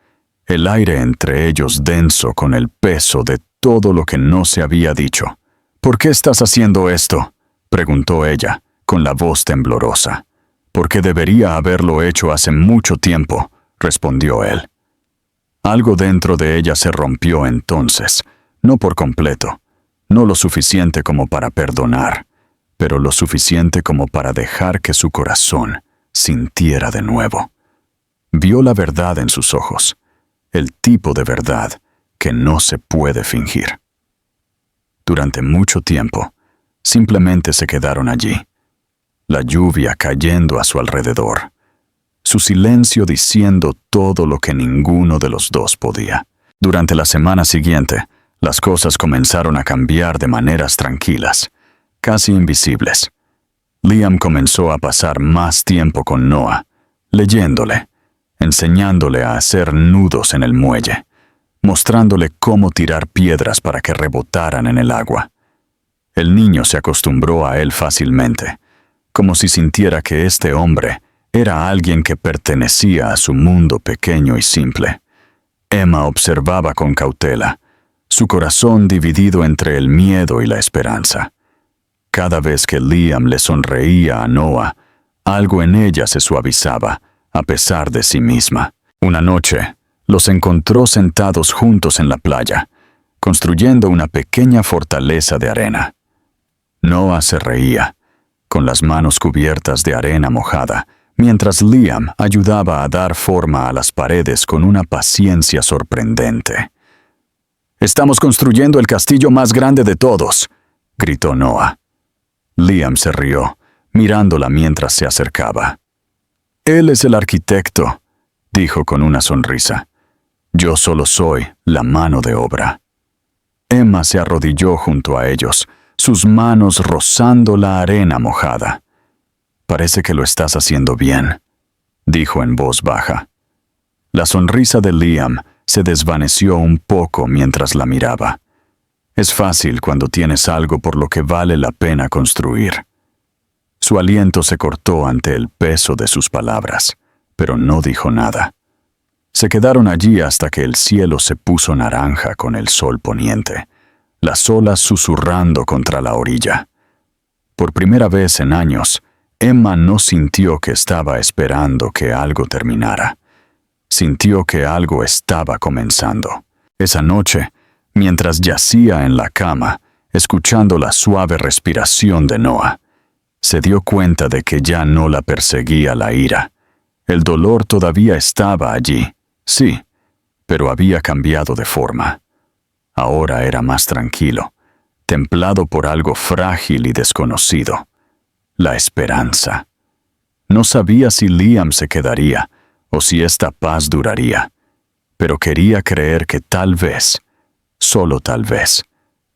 el aire entre ellos denso con el peso de todo lo que no se había dicho. «¿Por qué estás haciendo esto?», preguntó ella, con la voz temblorosa. «Porque debería haberlo hecho hace mucho tiempo», respondió él. Algo dentro de ella se rompió entonces, no por completo, no lo suficiente como para perdonar, pero lo suficiente como para dejar que su corazón sintiera de nuevo. Vio la verdad en sus ojos, el tipo de verdad que no se puede fingir. Durante mucho tiempo, simplemente se quedaron allí, la lluvia cayendo a su alrededor, su silencio diciendo todo lo que ninguno de los dos podía. Durante la semana siguiente, las cosas comenzaron a cambiar de maneras tranquilas, casi invisibles. Liam comenzó a pasar más tiempo con Noah, leyéndole, enseñándole a hacer nudos en el muelle, mostrándole cómo tirar piedras para que rebotaran en el agua. El niño se acostumbró a él fácilmente, como si sintiera que este hombre era alguien que pertenecía a su mundo pequeño y simple. Emma observaba con cautela, su corazón dividido entre el miedo y la esperanza. Cada vez que Liam le sonreía a Noah, algo en ella se suavizaba, a pesar de sí misma. Una noche, los encontró sentados juntos en la playa, construyendo una pequeña fortaleza de arena. Noah se reía, con las manos cubiertas de arena mojada, mientras Liam ayudaba a dar forma a las paredes con una paciencia sorprendente. «Estamos construyendo el castillo más grande de todos», gritó Noah. Liam se rió, mirándola mientras se acercaba. «Él es el arquitecto», dijo con una sonrisa. «Yo solo soy la mano de obra». Emma se arrodilló junto a ellos, sus manos rozando la arena mojada. «Parece que lo estás haciendo bien», dijo en voz baja. La sonrisa de Liam se desvaneció un poco mientras la miraba. Es fácil cuando tienes algo por lo que vale la pena construir. Su aliento se cortó ante el peso de sus palabras, pero no dijo nada. Se quedaron allí hasta que el cielo se puso naranja con el sol poniente, las olas susurrando contra la orilla. Por primera vez en años, Emma no sintió que estaba esperando que algo terminara. Sintió que algo estaba comenzando. Esa noche, mientras yacía en la cama, escuchando la suave respiración de Noah, se dio cuenta de que ya no la perseguía la ira. El dolor todavía estaba allí, sí, pero había cambiado de forma. Ahora era más tranquilo, templado por algo frágil y desconocido: la esperanza. No sabía si Liam se quedaría o si esta paz duraría, pero quería creer que tal vez, solo tal vez,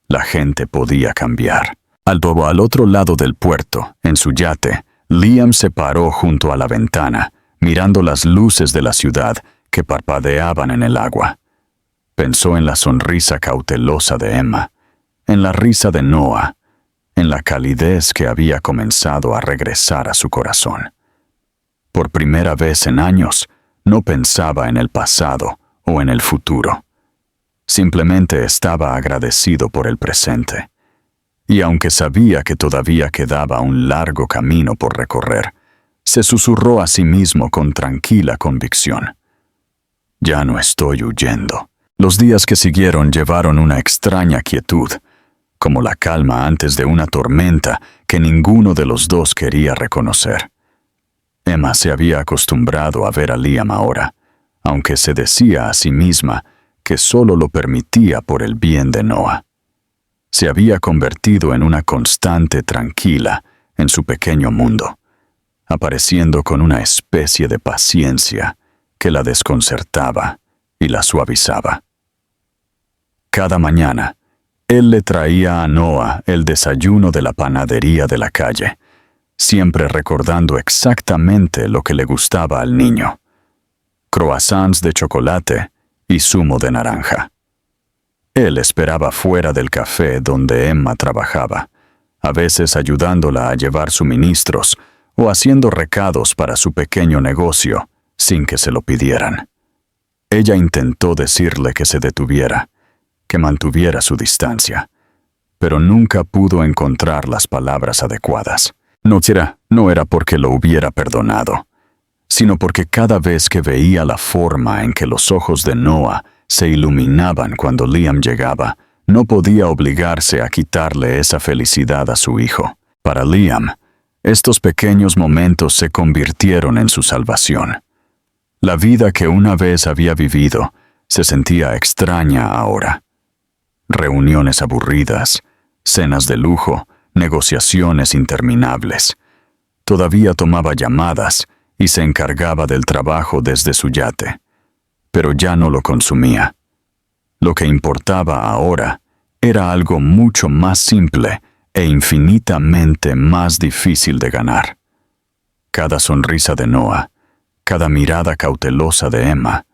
la gente podía cambiar. Al otro lado del puerto, en su yate, Liam se paró junto a la ventana, mirando las luces de la ciudad que parpadeaban en el agua. Pensó en la sonrisa cautelosa de Emma, en la risa de Noah, en la calidez que había comenzado a regresar a su corazón. Por primera vez en años, no pensaba en el pasado o en el futuro. Simplemente estaba agradecido por el presente. Y aunque sabía que todavía quedaba un largo camino por recorrer, se susurró a sí mismo con tranquila convicción: «Ya no estoy huyendo». Los días que siguieron llevaron una extraña quietud, como la calma antes de una tormenta que ninguno de los dos quería reconocer. Emma se había acostumbrado a ver a Liam ahora, aunque se decía a sí misma que solo lo permitía por el bien de Noah. Se había convertido en una constante tranquila en su pequeño mundo, apareciendo con una especie de paciencia que la desconcertaba y la suavizaba. Cada mañana, él le traía a Noah el desayuno de la panadería de la calle, siempre recordando exactamente lo que le gustaba al niño: croissants de chocolate y zumo de naranja. Él esperaba fuera del café donde Emma trabajaba, a veces ayudándola a llevar suministros o haciendo recados para su pequeño negocio sin que se lo pidieran. Ella intentó decirle que se detuviera, que mantuviera su distancia, pero nunca pudo encontrar las palabras adecuadas. No era porque lo hubiera perdonado, sino porque cada vez que veía la forma en que los ojos de Noah se iluminaban cuando Liam llegaba, no podía obligarse a quitarle esa felicidad a su hijo. Para Liam, estos pequeños momentos se convirtieron en su salvación. La vida que una vez había vivido se sentía extraña ahora. Reuniones aburridas, cenas de lujo, negociaciones interminables. Todavía tomaba llamadas y se encargaba del trabajo desde su yate, pero ya no lo consumía. Lo que importaba ahora era algo mucho más simple e infinitamente más difícil de ganar. Cada sonrisa de Noah, cada mirada cautelosa de Emma,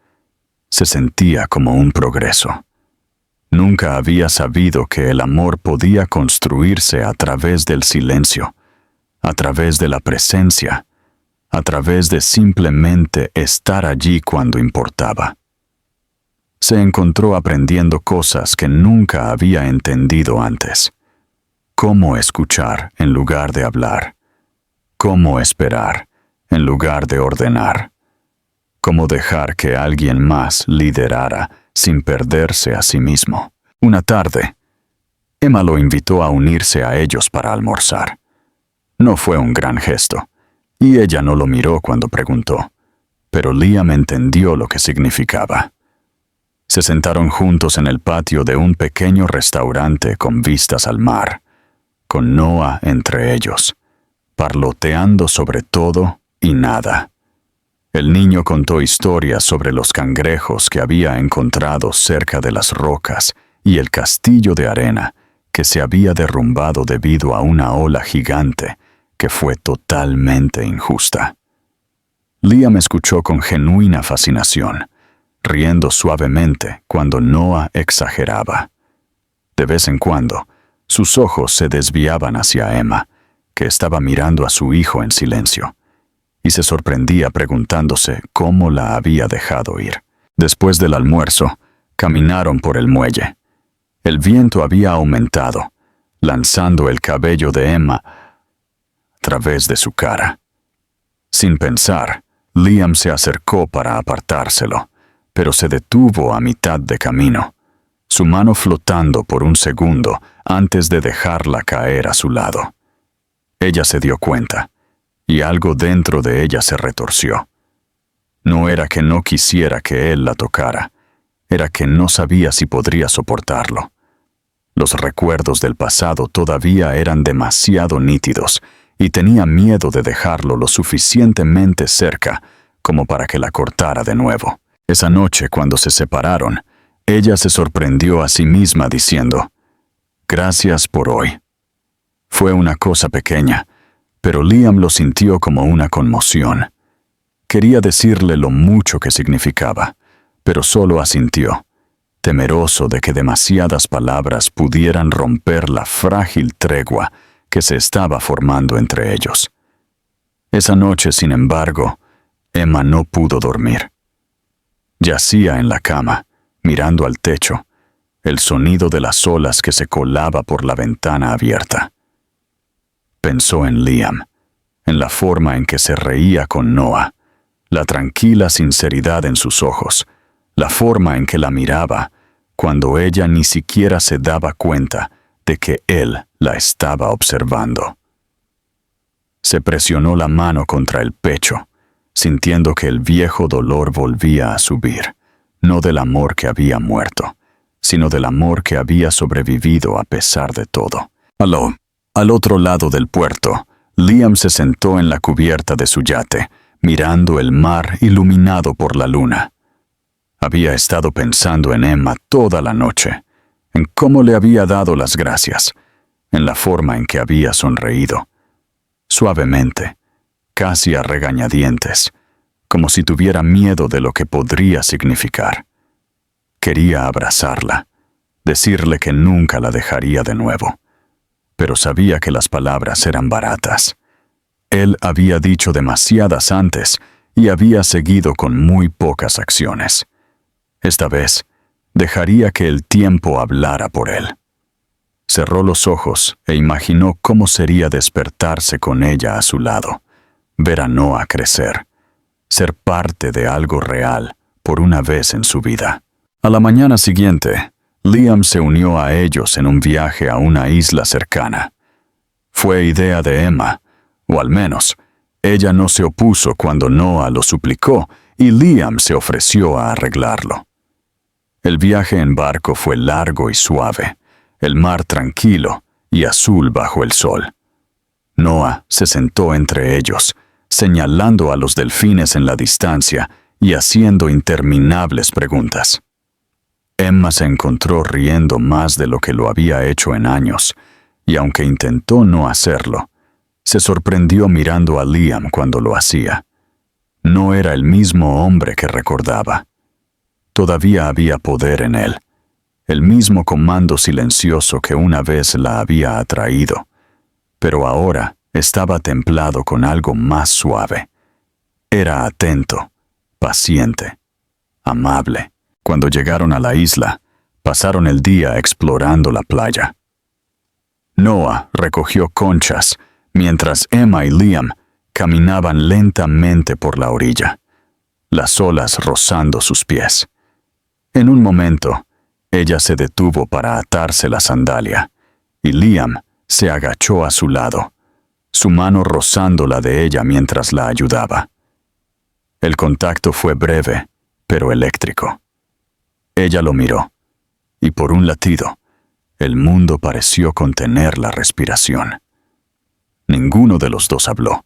se sentía como un progreso. Nunca había sabido que el amor podía construirse a través del silencio, a través de la presencia, a través de simplemente estar allí cuando importaba. Se encontró aprendiendo cosas que nunca había entendido antes. Cómo escuchar en lugar de hablar. Cómo esperar en lugar de ordenar. Cómo dejar que alguien más liderara sin perderse a sí mismo. Una tarde, Emma lo invitó a unirse a ellos para almorzar. No fue un gran gesto, y ella no lo miró cuando preguntó, pero Liam entendió lo que significaba. Se sentaron juntos en el patio de un pequeño restaurante con vistas al mar, con Noah entre ellos, parloteando sobre todo y nada. El niño contó historias sobre los cangrejos que había encontrado cerca de las rocas y el castillo de arena que se había derrumbado debido a una ola gigante que fue totalmente injusta. Liam escuchó con genuina fascinación, riendo suavemente cuando Noah exageraba. De vez en cuando, sus ojos se desviaban hacia Emma, que estaba mirando a su hijo en silencio, y se sorprendía preguntándose cómo la había dejado ir. Después del almuerzo, caminaron por el muelle. El viento había aumentado, lanzando el cabello de Emma a través de su cara. Sin pensar, Liam se acercó para apartárselo, pero se detuvo a mitad de camino, su mano flotando por un segundo antes de dejarla caer a su lado. Ella se dio cuenta, y algo dentro de ella se retorció. No era que no quisiera que él la tocara, era que no sabía si podría soportarlo. Los recuerdos del pasado todavía eran demasiado nítidos, y tenía miedo de dejarlo lo suficientemente cerca como para que la cortara de nuevo. Esa noche, cuando se separaron, ella se sorprendió a sí misma diciendo, «Gracias por hoy». Fue una cosa pequeña, pero Liam lo sintió como una conmoción. Quería decirle lo mucho que significaba, pero solo asintió, temeroso de que demasiadas palabras pudieran romper la frágil tregua que se estaba formando entre ellos. Esa noche, sin embargo, Emma no pudo dormir. Yacía en la cama, mirando al techo, el sonido de las olas que se colaba por la ventana abierta. Pensó en Liam, en la forma en que se reía con Noah, la tranquila sinceridad en sus ojos, la forma en que la miraba, cuando ella ni siquiera se daba cuenta de que él la estaba observando. Se presionó la mano contra el pecho, sintiendo que el viejo dolor volvía a subir, no del amor que había muerto, sino del amor que había sobrevivido a pesar de todo. Al otro lado del puerto, Liam se sentó en la cubierta de su yate, mirando el mar iluminado por la luna. Había estado pensando en Emma toda la noche, en cómo le había dado las gracias, en la forma en que había sonreído. Suavemente, casi a regañadientes, como si tuviera miedo de lo que podría significar. Quería abrazarla, decirle que nunca la dejaría de nuevo, pero sabía que las palabras eran baratas. Él había dicho demasiadas antes y había seguido con muy pocas acciones. Esta vez, dejaría que el tiempo hablara por él. Cerró los ojos e imaginó cómo sería despertarse con ella a su lado, ver a Noah crecer, ser parte de algo real por una vez en su vida. A la mañana siguiente, Liam se unió a ellos en un viaje a una isla cercana. Fue idea de Emma, o al menos, ella no se opuso cuando Noah lo suplicó y Liam se ofreció a arreglarlo. El viaje en barco fue largo y suave, el mar tranquilo y azul bajo el sol. Noah se sentó entre ellos, señalando a los delfines en la distancia y haciendo interminables preguntas. Emma se encontró riendo más de lo que lo había hecho en años, y aunque intentó no hacerlo, se sorprendió mirando a Liam cuando lo hacía. No era el mismo hombre que recordaba. Todavía había poder en él, el mismo comando silencioso que una vez la había atraído, pero ahora estaba templado con algo más suave. Era atento, paciente, amable. Cuando llegaron a la isla, pasaron el día explorando la playa. Noah recogió conchas, mientras Emma y Liam caminaban lentamente por la orilla, las olas rozando sus pies. En un momento, ella se detuvo para atarse la sandalia, y Liam se agachó a su lado, su mano rozando la de ella mientras la ayudaba. El contacto fue breve, pero eléctrico. Ella lo miró, y por un latido, el mundo pareció contener la respiración. Ninguno de los dos habló,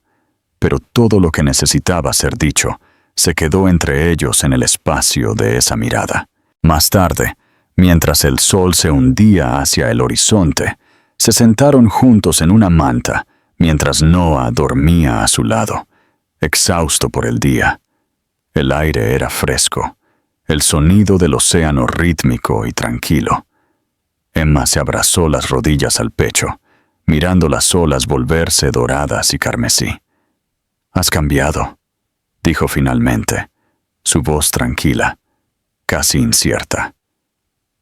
pero todo lo que necesitaba ser dicho se quedó entre ellos en el espacio de esa mirada. Más tarde, Mientras el sol se hundía hacia el horizonte, se sentaron juntos en una manta, mientras Noah dormía a su lado, exhausto por el día. El aire era fresco, el sonido del océano rítmico y tranquilo. Emma se abrazó las rodillas al pecho, mirando las olas volverse doradas y carmesí. «Has cambiado», dijo finalmente, su voz tranquila, casi incierta.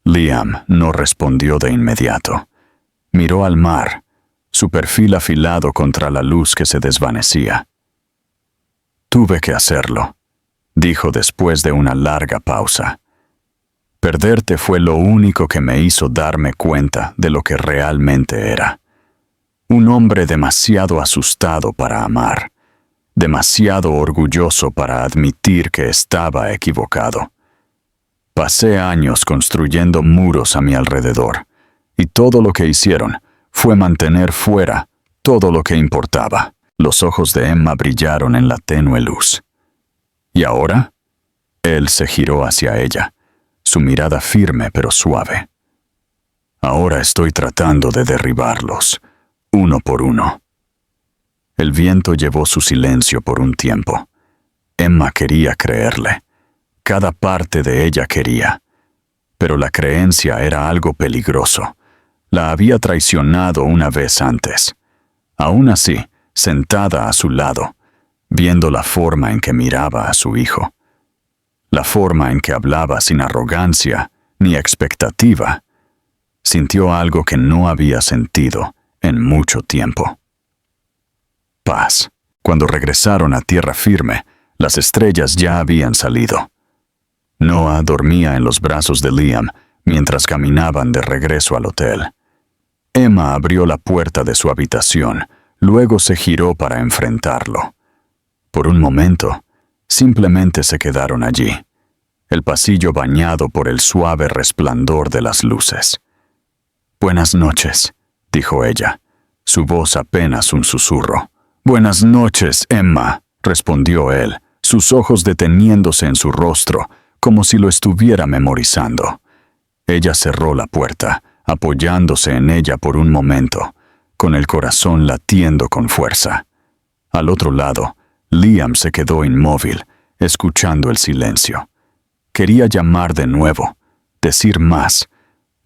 Liam no respondió de inmediato. Miró al mar, su perfil afilado contra la luz que se desvanecía. «Tuve que hacerlo», dijo después de una larga pausa. «Perderte fue lo único que me hizo darme cuenta de lo que realmente era. Un hombre demasiado asustado para amar, demasiado orgulloso para admitir que estaba equivocado. Pasé años construyendo muros a mi alrededor, y todo lo que hicieron fue mantener fuera todo lo que importaba». Los ojos de Emma brillaron en la tenue luz. «¿Y ahora?» Él se giró hacia ella, su mirada firme pero suave. «Ahora estoy tratando de derribarlos, uno por uno». El viento llevó su silencio por un tiempo. Emma quería creerle. Cada parte de ella quería. Pero la creencia era algo peligroso. La había traicionado una vez antes. Aún así, sentada a su lado, viendo la forma en que miraba a su hijo, la forma en que hablaba sin arrogancia ni expectativa, sintió algo que no había sentido en mucho tiempo. Paz. Cuando regresaron a tierra firme, las estrellas ya habían salido. Noah dormía en los brazos de Liam mientras caminaban de regreso al hotel. Emma abrió la puerta de su habitación, luego se giró para enfrentarlo. Por un momento, simplemente se quedaron allí, el pasillo bañado por el suave resplandor de las luces. «Buenas noches», dijo ella, su voz apenas un susurro. «Buenas noches, Emma», respondió él, sus ojos deteniéndose en su rostro, como si lo estuviera memorizando. Ella cerró la puerta, apoyándose en ella por un momento, con el corazón latiendo con fuerza. Al otro lado, Liam se quedó inmóvil, escuchando el silencio. Quería llamar de nuevo, decir más,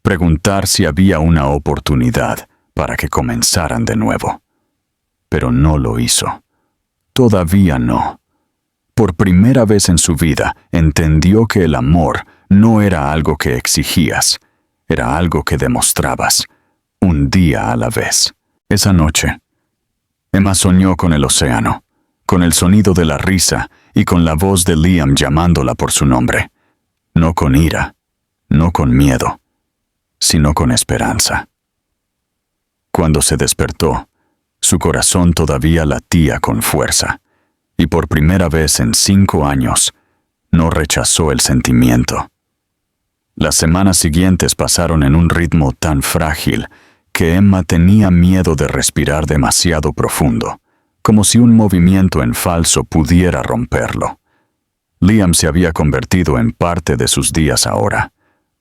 preguntar si había una oportunidad para que comenzaran de nuevo. Pero no lo hizo. Todavía no. Por primera vez en su vida, entendió que el amor no era algo que exigías, era algo que demostrabas, un día a la vez. Esa noche, Emma soñó con el océano, con el sonido de la risa y con la voz de Liam llamándola por su nombre. No con ira, no con miedo, sino con esperanza. Cuando se despertó, su corazón todavía latía con fuerza, y por primera vez en 5 años, no rechazó el sentimiento. Las semanas siguientes pasaron en un ritmo tan frágil que Emma tenía miedo de respirar demasiado profundo, como si un movimiento en falso pudiera romperlo. Liam se había convertido en parte de sus días ahora,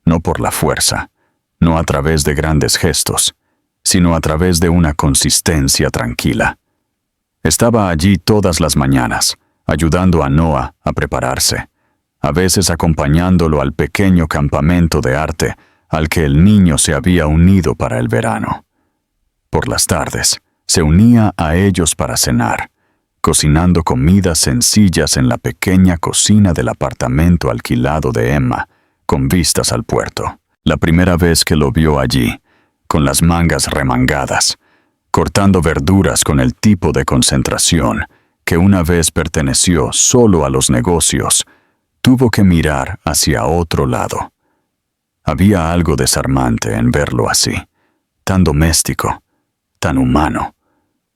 no por la fuerza, no a través de grandes gestos, sino a través de una consistencia tranquila. Estaba allí todas las mañanas, ayudando a Noah a prepararse, a veces acompañándolo al pequeño campamento de arte al que el niño se había unido para el verano. Por las tardes, se unía a ellos para cenar, cocinando comidas sencillas en la pequeña cocina del apartamento alquilado de Emma, con vistas al puerto. La primera vez que lo vio allí, con las mangas remangadas, cortando verduras con el tipo de concentración que una vez perteneció solo a los negocios, tuvo que mirar hacia otro lado. Había algo desarmante en verlo así, tan doméstico, tan humano,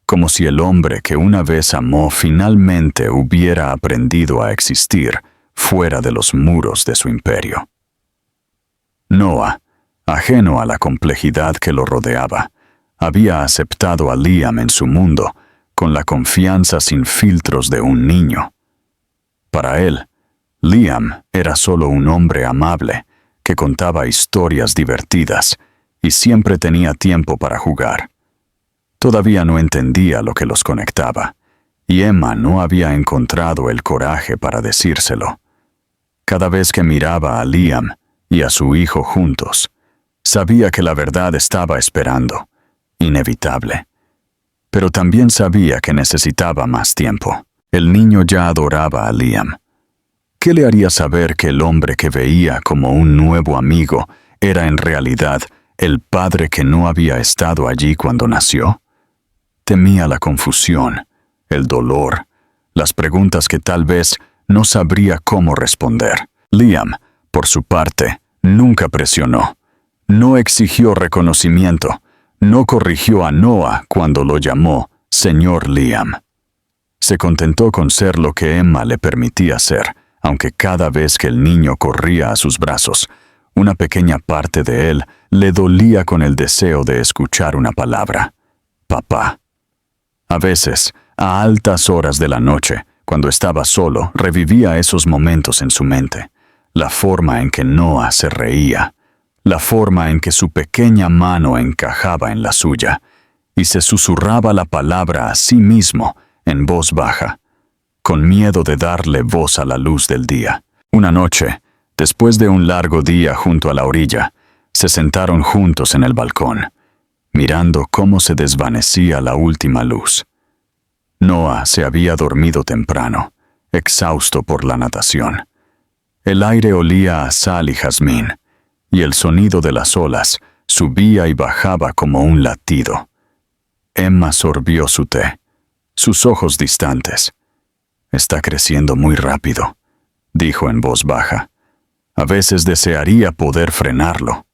como si el hombre que una vez amó finalmente hubiera aprendido a existir fuera de los muros de su imperio. Noah, ajeno a la complejidad que lo rodeaba, había aceptado a Liam en su mundo con la confianza sin filtros de un niño. Para él, Liam era solo un hombre amable, que contaba historias divertidas y siempre tenía tiempo para jugar. Todavía no entendía lo que los conectaba, y Emma no había encontrado el coraje para decírselo. Cada vez que miraba a Liam y a su hijo juntos, sabía que la verdad estaba esperando, inevitable. Pero también sabía que necesitaba más tiempo. El niño ya adoraba a Liam. ¿Qué le haría saber que el hombre que veía como un nuevo amigo era en realidad el padre que no había estado allí cuando nació? Temía la confusión, el dolor, las preguntas que tal vez no sabría cómo responder. Liam, por su parte, nunca presionó. No exigió reconocimiento. No corrigió a Noah cuando lo llamó señor Liam. Se contentó con ser lo que Emma le permitía ser, aunque cada vez que el niño corría a sus brazos, una pequeña parte de él le dolía con el deseo de escuchar una palabra: papá. A veces, a altas horas de la noche, cuando estaba solo, revivía esos momentos en su mente. La forma en que Noah se reía, la forma en que su pequeña mano encajaba en la suya, y se susurraba la palabra a sí mismo en voz baja, con miedo de darle voz a la luz del día. Una noche, después de un largo día junto a la orilla, se sentaron juntos en el balcón, mirando cómo se desvanecía la última luz. Noah se había dormido temprano, exhausto por la natación. El aire olía a sal y jazmín, y el sonido de las olas subía y bajaba como un latido. Emma sorbió su té, sus ojos distantes. «Está creciendo muy rápido», dijo en voz baja. «A veces desearía poder frenarlo».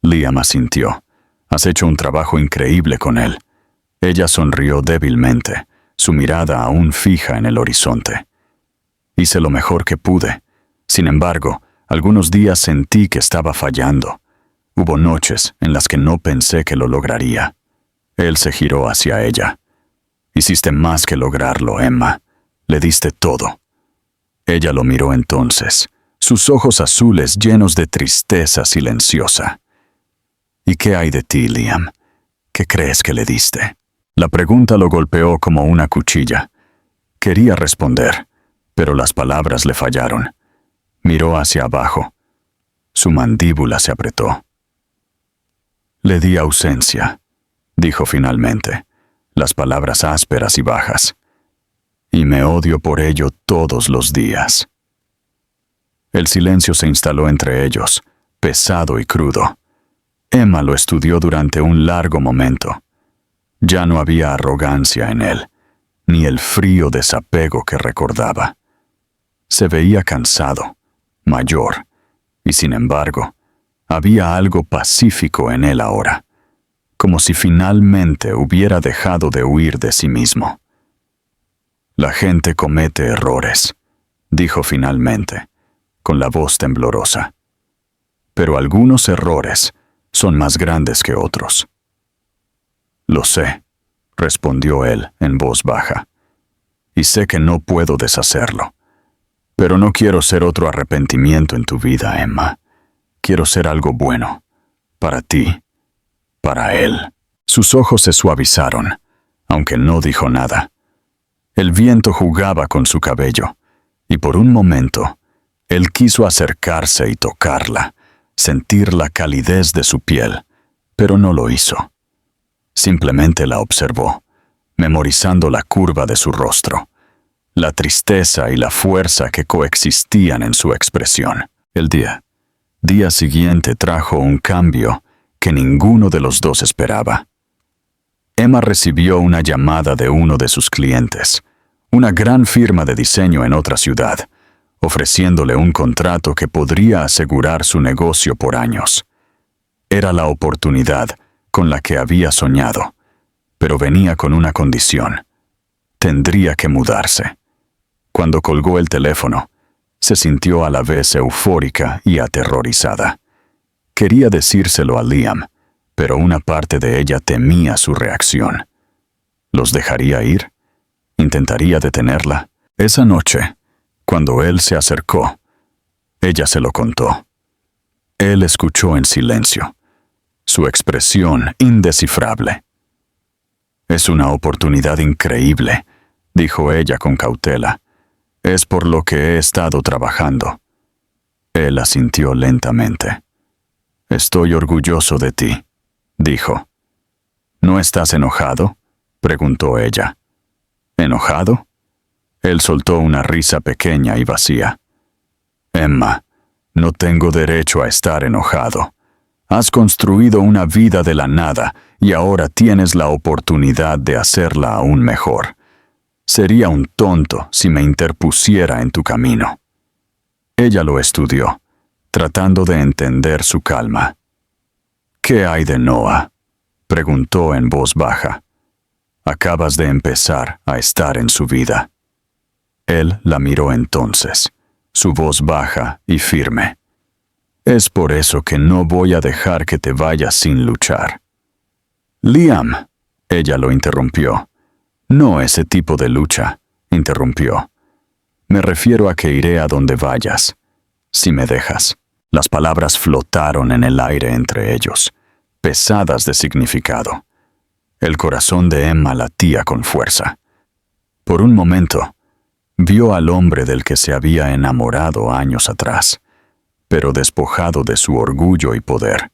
Liam asintió. «Has hecho un trabajo increíble con él». Ella sonrió débilmente, su mirada aún fija en el horizonte. «Hice lo mejor que pude. Sin embargo, algunos días sentí que estaba fallando. Hubo noches en las que no pensé que lo lograría». Él se giró hacia ella. «Hiciste más que lograrlo, Emma. Le diste todo». Ella lo miró entonces, sus ojos azules llenos de tristeza silenciosa. «¿Y qué hay de ti, Liam? ¿Qué crees que le diste?» La pregunta lo golpeó como una cuchilla. Quería responder, pero las palabras le fallaron. Miró hacia abajo. Su mandíbula se apretó. «Le di ausencia», dijo finalmente, las palabras ásperas y bajas. «Y me odio por ello todos los días». El silencio se instaló entre ellos, pesado y crudo. Emma lo estudió durante un largo momento. Ya no había arrogancia en él, ni el frío desapego que recordaba. Se veía cansado, mayor, y sin embargo, había algo pacífico en él ahora, como si finalmente hubiera dejado de huir de sí mismo. «La gente comete errores», dijo finalmente, con la voz temblorosa. «Pero algunos errores son más grandes que otros». «Lo sé», respondió él en voz baja, «y sé que no puedo deshacerlo. Pero no quiero ser otro arrepentimiento en tu vida, Emma. Quiero ser algo bueno, para ti, para él». Sus ojos se suavizaron, aunque no dijo nada. El viento jugaba con su cabello, y por un momento, él quiso acercarse y tocarla, sentir la calidez de su piel, pero no lo hizo. Simplemente la observó, memorizando la curva de su rostro, la tristeza y la fuerza que coexistían en su expresión. El día siguiente trajo un cambio que ninguno de los dos esperaba. Emma recibió una llamada de uno de sus clientes, una gran firma de diseño en otra ciudad, ofreciéndole un contrato que podría asegurar su negocio por años. Era la oportunidad con la que había soñado, pero venía con una condición: tendría que mudarse. Cuando colgó el teléfono, se sintió a la vez eufórica y aterrorizada. Quería decírselo a Liam, pero una parte de ella temía su reacción. ¿Los dejaría ir? ¿Intentaría detenerla? Esa noche, cuando él se acercó, ella se lo contó. Él escuchó en silencio, su expresión indescifrable. «Es una oportunidad increíble», dijo ella con cautela. «Es por lo que he estado trabajando». Él asintió lentamente. «Estoy orgulloso de ti», dijo. «¿No estás enojado?», preguntó ella. «¿Enojado?». Él soltó una risa pequeña y vacía. «Emma, no tengo derecho a estar enojado. Has construido una vida de la nada y ahora tienes la oportunidad de hacerla aún mejor. Sería un tonto si me interpusiera en tu camino». Ella lo estudió, tratando de entender su calma. «¿Qué hay de Noah?», preguntó en voz baja. «Acabas de empezar a estar en su vida». Él la miró entonces, su voz baja y firme. «Es por eso que no voy a dejar que te vayas sin luchar». «Liam», ella lo interrumpió. «No ese tipo de lucha», interrumpió. «Me refiero a que iré a donde vayas, si me dejas». Las palabras flotaron en el aire entre ellos, pesadas de significado. El corazón de Emma latía con fuerza. Por un momento, vio al hombre del que se había enamorado años atrás, pero despojado de su orgullo y poder,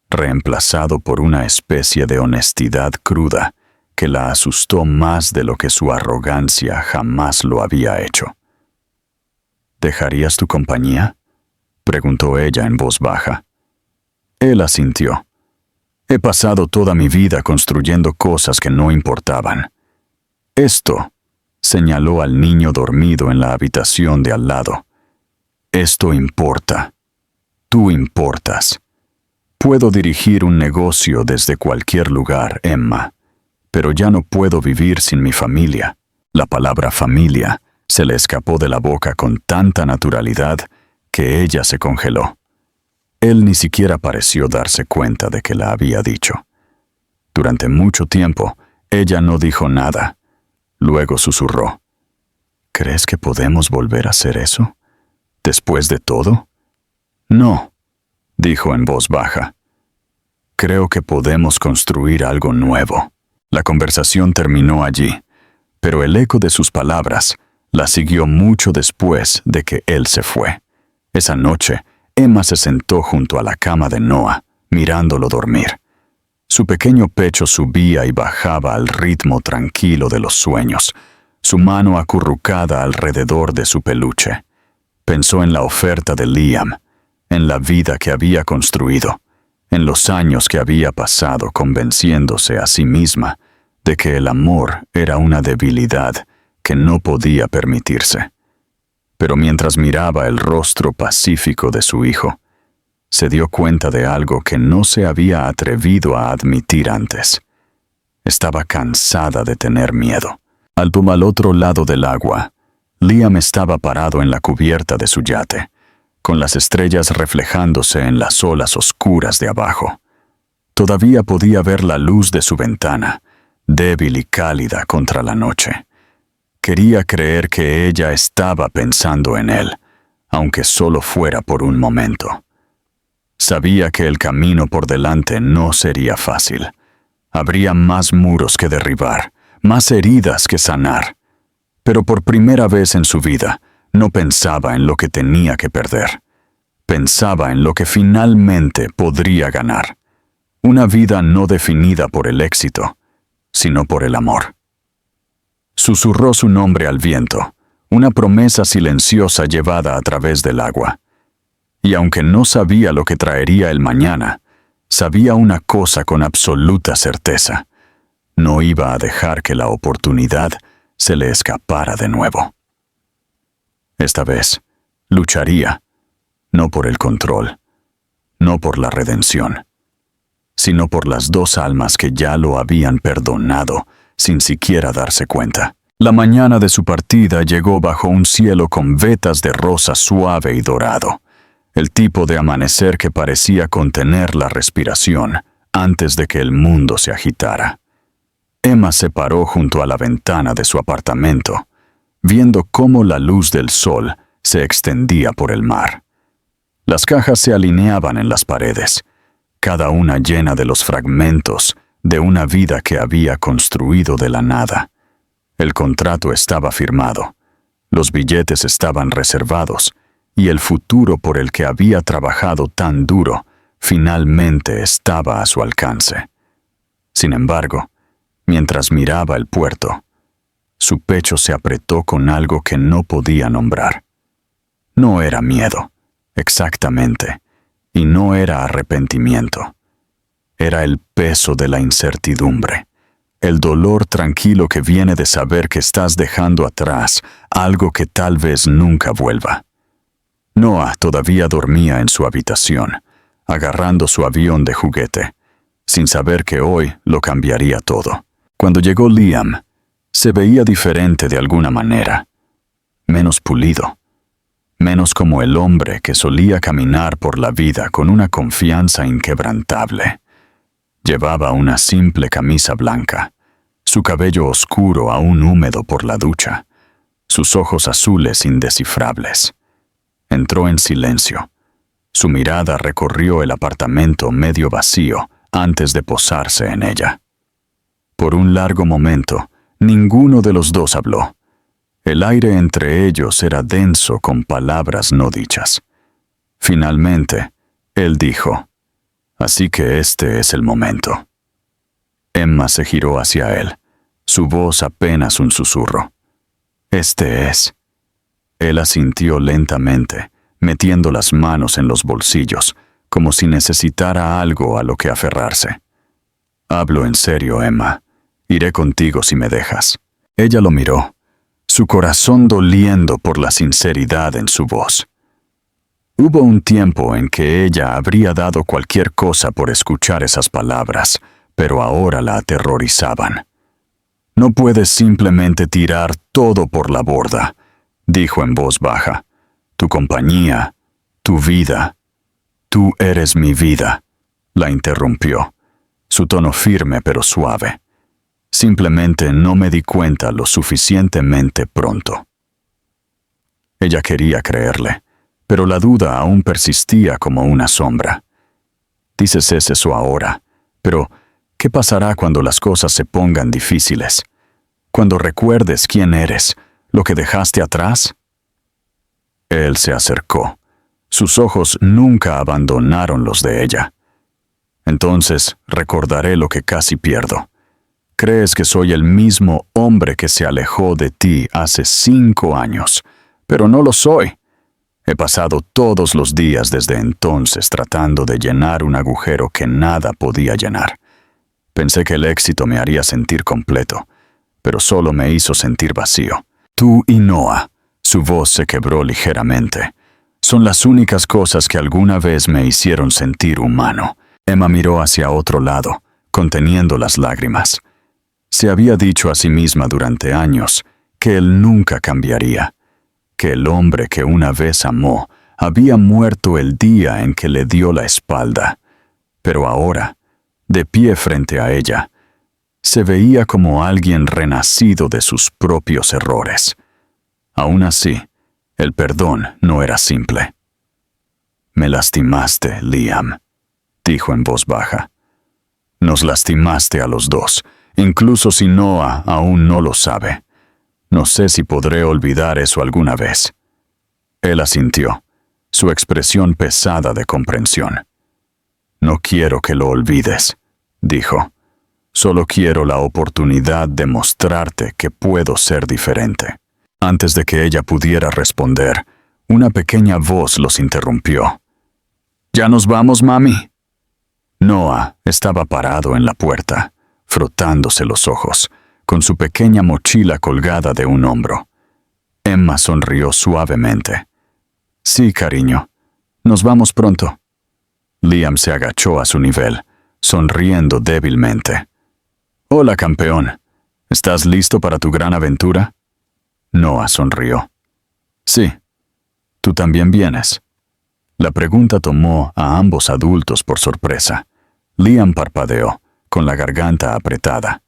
reemplazado por una especie de honestidad cruda que la asustó más de lo que su arrogancia jamás lo había hecho. «¿Dejarías tu compañía?», preguntó ella en voz baja. Él asintió. «He pasado toda mi vida construyendo cosas que no importaban. Esto», señaló al niño dormido en la habitación de al lado. «Esto importa. Tú importas. Puedo dirigir un negocio desde cualquier lugar, Emma, pero ya no puedo vivir sin mi familia». La palabra familia se le escapó de la boca con tanta naturalidad que ella se congeló. Él ni siquiera pareció darse cuenta de que la había dicho. Durante mucho tiempo, ella no dijo nada. Luego susurró. «¿Crees que podemos volver a hacer eso? ¿Después de todo?». «No», dijo en voz baja. «Creo que podemos construir algo nuevo». La conversación terminó allí, pero el eco de sus palabras la siguió mucho después de que él se fue. Esa noche, Emma se sentó junto a la cama de Noah, mirándolo dormir. Su pequeño pecho subía y bajaba al ritmo tranquilo de los sueños, su mano acurrucada alrededor de su peluche. Pensó en la oferta de Liam, en la vida que había construido, en los años que había pasado convenciéndose a sí misma de que el amor era una debilidad que no podía permitirse. Pero mientras miraba el rostro pacífico de su hijo, se dio cuenta de algo que no se había atrevido a admitir antes. Estaba cansada de tener miedo. Al otro lado del agua, Liam estaba parado en la cubierta de su yate, con las estrellas reflejándose en las olas oscuras de abajo. Todavía podía ver la luz de su ventana, débil y cálida contra la noche. Quería creer que ella estaba pensando en él, aunque solo fuera por un momento. Sabía que el camino por delante no sería fácil. Habría más muros que derribar, más heridas que sanar. Pero por primera vez en su vida, no pensaba en lo que tenía que perder. Pensaba en lo que finalmente podría ganar. Una vida no definida por el éxito, sino por el amor. Susurró su nombre al viento, una promesa silenciosa llevada a través del agua. Y aunque no sabía lo que traería el mañana, sabía una cosa con absoluta certeza: no iba a dejar que la oportunidad se le escapara de nuevo. Esta vez, lucharía, no por el control, no por la redención, sino por las dos almas que ya lo habían perdonado sin siquiera darse cuenta. La mañana de su partida llegó bajo un cielo con vetas de rosa suave y dorado, el tipo de amanecer que parecía contener la respiración antes de que el mundo se agitara. Emma se paró junto a la ventana de su apartamento, viendo cómo la luz del sol se extendía por el mar. Las cajas se alineaban en las paredes, cada una llena de los fragmentos de una vida que había construido de la nada. El contrato estaba firmado, los billetes estaban reservados, y el futuro por el que había trabajado tan duro finalmente estaba a su alcance. Sin embargo, mientras miraba el puerto, su pecho se apretó con algo que no podía nombrar. No era miedo, exactamente, y no era arrepentimiento. Era el peso de la incertidumbre, el dolor tranquilo que viene de saber que estás dejando atrás algo que tal vez nunca vuelva. Noah todavía dormía en su habitación, agarrando su avión de juguete, sin saber que hoy lo cambiaría todo. Cuando llegó Liam, se veía diferente de alguna manera, menos pulido, menos como el hombre que solía caminar por la vida con una confianza inquebrantable. Llevaba una simple camisa blanca, su cabello oscuro aún húmedo por la ducha, sus ojos azules indescifrables. Entró en silencio. Su mirada recorrió el apartamento medio vacío antes de posarse en ella. Por un largo momento, ninguno de los dos habló. El aire entre ellos era denso con palabras no dichas. Finalmente, él dijo: «Así que este es el momento». Emma se giró hacia él, su voz apenas un susurro. «Este es». Él asintió lentamente, metiendo las manos en los bolsillos, como si necesitara algo a lo que aferrarse. «Hablo en serio, Emma. Iré contigo si me dejas». Ella lo miró, su corazón doliendo por la sinceridad en su voz. Hubo un tiempo en que ella habría dado cualquier cosa por escuchar esas palabras, pero ahora la aterrorizaban. «No puedes simplemente tirar todo por la borda», dijo en voz baja. «Tu compañía, tu vida». «Tú eres mi vida», la interrumpió, su tono firme pero suave. «Simplemente no me di cuenta lo suficientemente pronto». Ella quería creerle, pero la duda aún persistía como una sombra. Dices eso ahora, pero ¿qué pasará cuando las cosas se pongan difíciles? Cuando recuerdes quién eres, lo que dejaste atrás. Él se acercó. Sus ojos nunca abandonaron los de ella. Entonces recordaré lo que casi pierdo. Crees que soy el mismo hombre que se alejó de ti hace 5 años, pero no lo soy. He pasado todos los días desde entonces tratando de llenar un agujero que nada podía llenar. Pensé que el éxito me haría sentir completo, pero solo me hizo sentir vacío. Tú y Noah, su voz se quebró ligeramente, son las únicas cosas que alguna vez me hicieron sentir humano. Emma miró hacia otro lado, conteniendo las lágrimas. Se había dicho a sí misma durante años que él nunca cambiaría, que el hombre que una vez amó había muerto el día en que le dio la espalda. Pero ahora, de pie frente a ella, se veía como alguien renacido de sus propios errores. Aún así, el perdón no era simple. «Me lastimaste, Liam», dijo en voz baja. «Nos lastimaste a los dos, incluso si Noah aún no lo sabe. No sé si podré olvidar eso alguna vez». Él asintió, su expresión pesada de comprensión. «No quiero que lo olvides», dijo. «Solo quiero la oportunidad de mostrarte que puedo ser diferente». Antes de que ella pudiera responder, una pequeña voz los interrumpió. «¿Ya nos vamos, mami?» Noah estaba parado en la puerta, frotándose los ojos, con su pequeña mochila colgada de un hombro. Emma sonrió suavemente. «Sí, cariño. Nos vamos pronto». Liam se agachó a su nivel, sonriendo débilmente. «Hola, campeón. ¿Estás listo para tu gran aventura?» Noah sonrió. «Sí. ¿Tú también vienes?» La pregunta tomó a ambos adultos por sorpresa. Liam parpadeó, con la garganta apretada.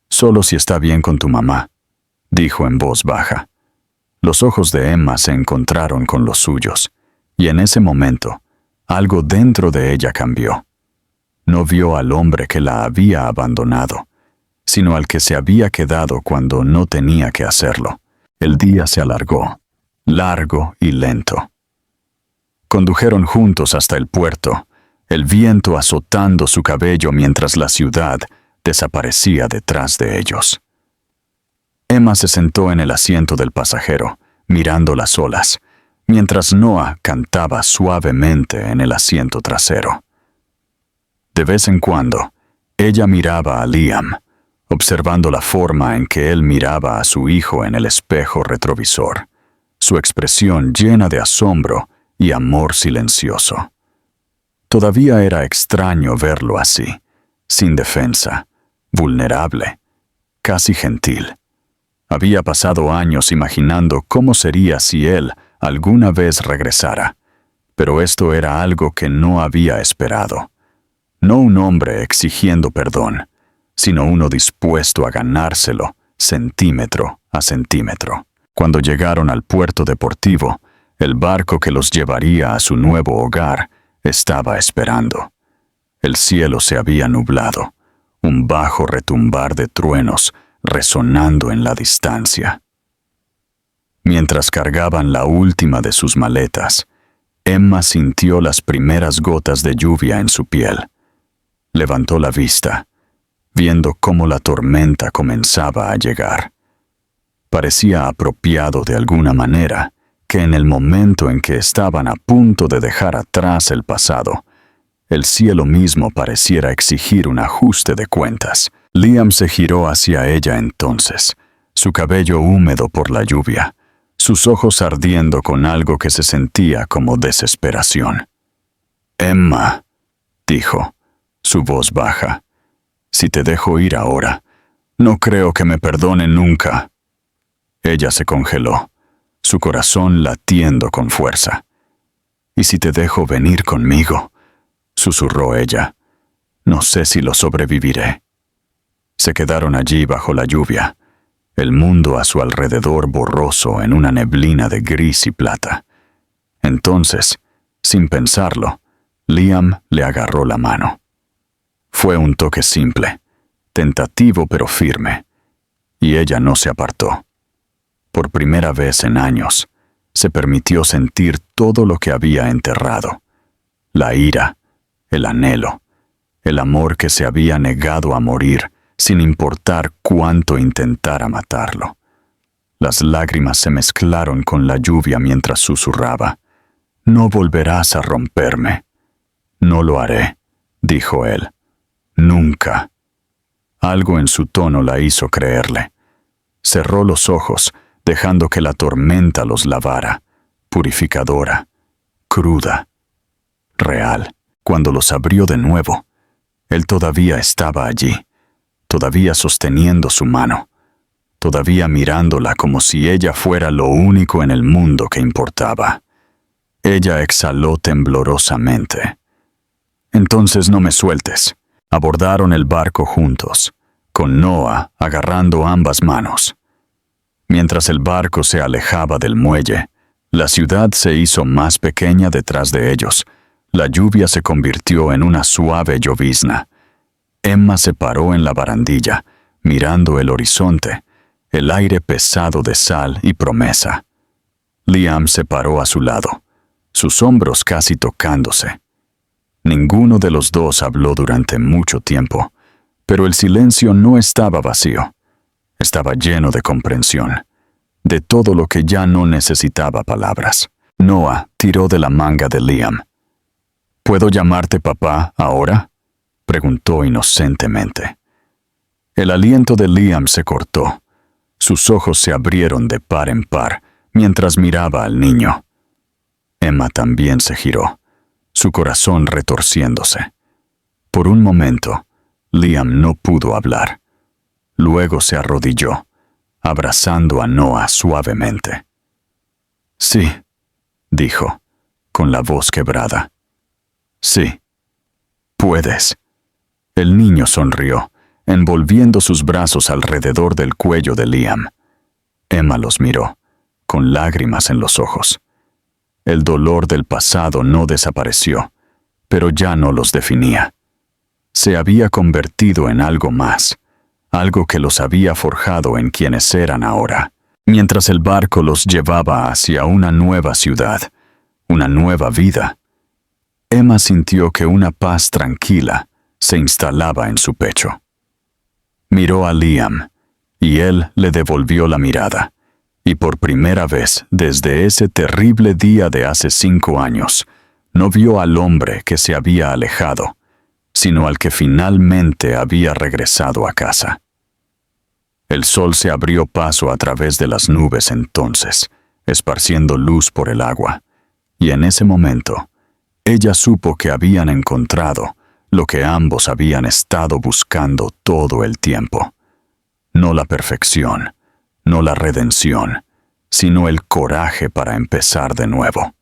«Solo si está bien con tu mamá», dijo en voz baja. Los ojos de Emma se encontraron con los suyos, Y en ese momento, algo dentro de ella cambió. No vio al hombre que la había abandonado, sino al que se había quedado cuando no tenía que hacerlo. El día se alargó, largo y lento. Condujeron juntos hasta el puerto, el viento azotando su cabello mientras la ciudad desaparecía detrás de ellos. Emma se sentó en el asiento del pasajero, mirando las olas, mientras Noah cantaba suavemente en el asiento trasero. De vez en cuando, ella miraba a Liam, observando la forma en que él miraba a su hijo en el espejo retrovisor, su expresión llena de asombro y amor silencioso. Todavía era extraño verlo así, sin defensa, vulnerable, casi gentil. Había pasado años imaginando cómo sería si él alguna vez regresara, pero esto era algo que no había esperado. No un hombre exigiendo perdón, sino uno dispuesto a ganárselo centímetro a centímetro. Cuando llegaron al puerto deportivo, el barco que los llevaría a su nuevo hogar estaba esperando. El cielo se había nublado, un bajo retumbar de truenos resonando en la distancia. Mientras cargaban la última de sus maletas, Emma sintió las primeras gotas de lluvia en su piel. Levantó la vista, viendo cómo la tormenta comenzaba a llegar. Parecía apropiado de alguna manera que en el momento en que estaban a punto de dejar atrás el pasado, el cielo mismo pareciera exigir un ajuste de cuentas. Liam se giró hacia ella entonces, su cabello húmedo por la lluvia, sus ojos ardiendo con algo que se sentía como desesperación. «Emma», dijo, su voz baja, «si te dejo ir ahora, no creo que me perdone nunca». Ella se congeló, su corazón latiendo con fuerza. «¿Y si te dejo venir conmigo?», susurró ella. «No sé si lo sobreviviré». Se quedaron allí bajo la lluvia, el mundo a su alrededor borroso en una neblina de gris y plata. Entonces, sin pensarlo, Liam le agarró la mano. Fue un toque simple, tentativo pero firme, y ella no se apartó. Por primera vez en años, se permitió sentir todo lo que había enterrado: la ira, el anhelo, el amor que se había negado a morir sin importar cuánto intentara matarlo. Las lágrimas se mezclaron con la lluvia mientras susurraba: «No volverás a romperme». «No lo haré», dijo él. «Nunca». Algo en su tono la hizo creerle. Cerró los ojos, dejando que la tormenta los lavara, purificadora, cruda, real. Cuando los abrió de nuevo, él todavía estaba allí, todavía sosteniendo su mano, todavía mirándola como si ella fuera lo único en el mundo que importaba. Ella exhaló temblorosamente. «Entonces no me sueltes». Abordaron el barco juntos, con Noah agarrando ambas manos. Mientras el barco se alejaba del muelle, la ciudad se hizo más pequeña detrás de ellos. La lluvia se convirtió en una suave llovizna. Emma se paró en la barandilla, mirando el horizonte, el aire pesado de sal y promesa. Liam se paró a su lado, sus hombros casi tocándose. Ninguno de los dos habló durante mucho tiempo, pero el silencio no estaba vacío. Estaba lleno de comprensión, de todo lo que ya no necesitaba palabras. Noah tiró de la manga de Liam. «¿Puedo llamarte papá ahora?», preguntó inocentemente. El aliento de Liam se cortó. Sus ojos se abrieron de par en par mientras miraba al niño. Emma también se giró, su corazón retorciéndose. Por un momento, Liam no pudo hablar. Luego se arrodilló, abrazando a Noah suavemente. «Sí», dijo, con la voz quebrada. «Sí, puedes». El niño sonrió, envolviendo sus brazos alrededor del cuello de Liam. Emma los miró, con lágrimas en los ojos. El dolor del pasado no desapareció, pero ya no los definía. Se había convertido en algo más, algo que los había forjado en quienes eran ahora. Mientras el barco los llevaba hacia una nueva ciudad, una nueva vida, Emma sintió que una paz tranquila se instalaba en su pecho. Miró a Liam, y él le devolvió la mirada, y por primera vez desde ese terrible día de hace 5 años, no vio al hombre que se había alejado, sino al que finalmente había regresado a casa. El sol se abrió paso a través de las nubes entonces, esparciendo luz por el agua, y en ese momento, ella supo que habían encontrado lo que ambos habían estado buscando todo el tiempo. No la perfección, no la redención, sino el coraje para empezar de nuevo.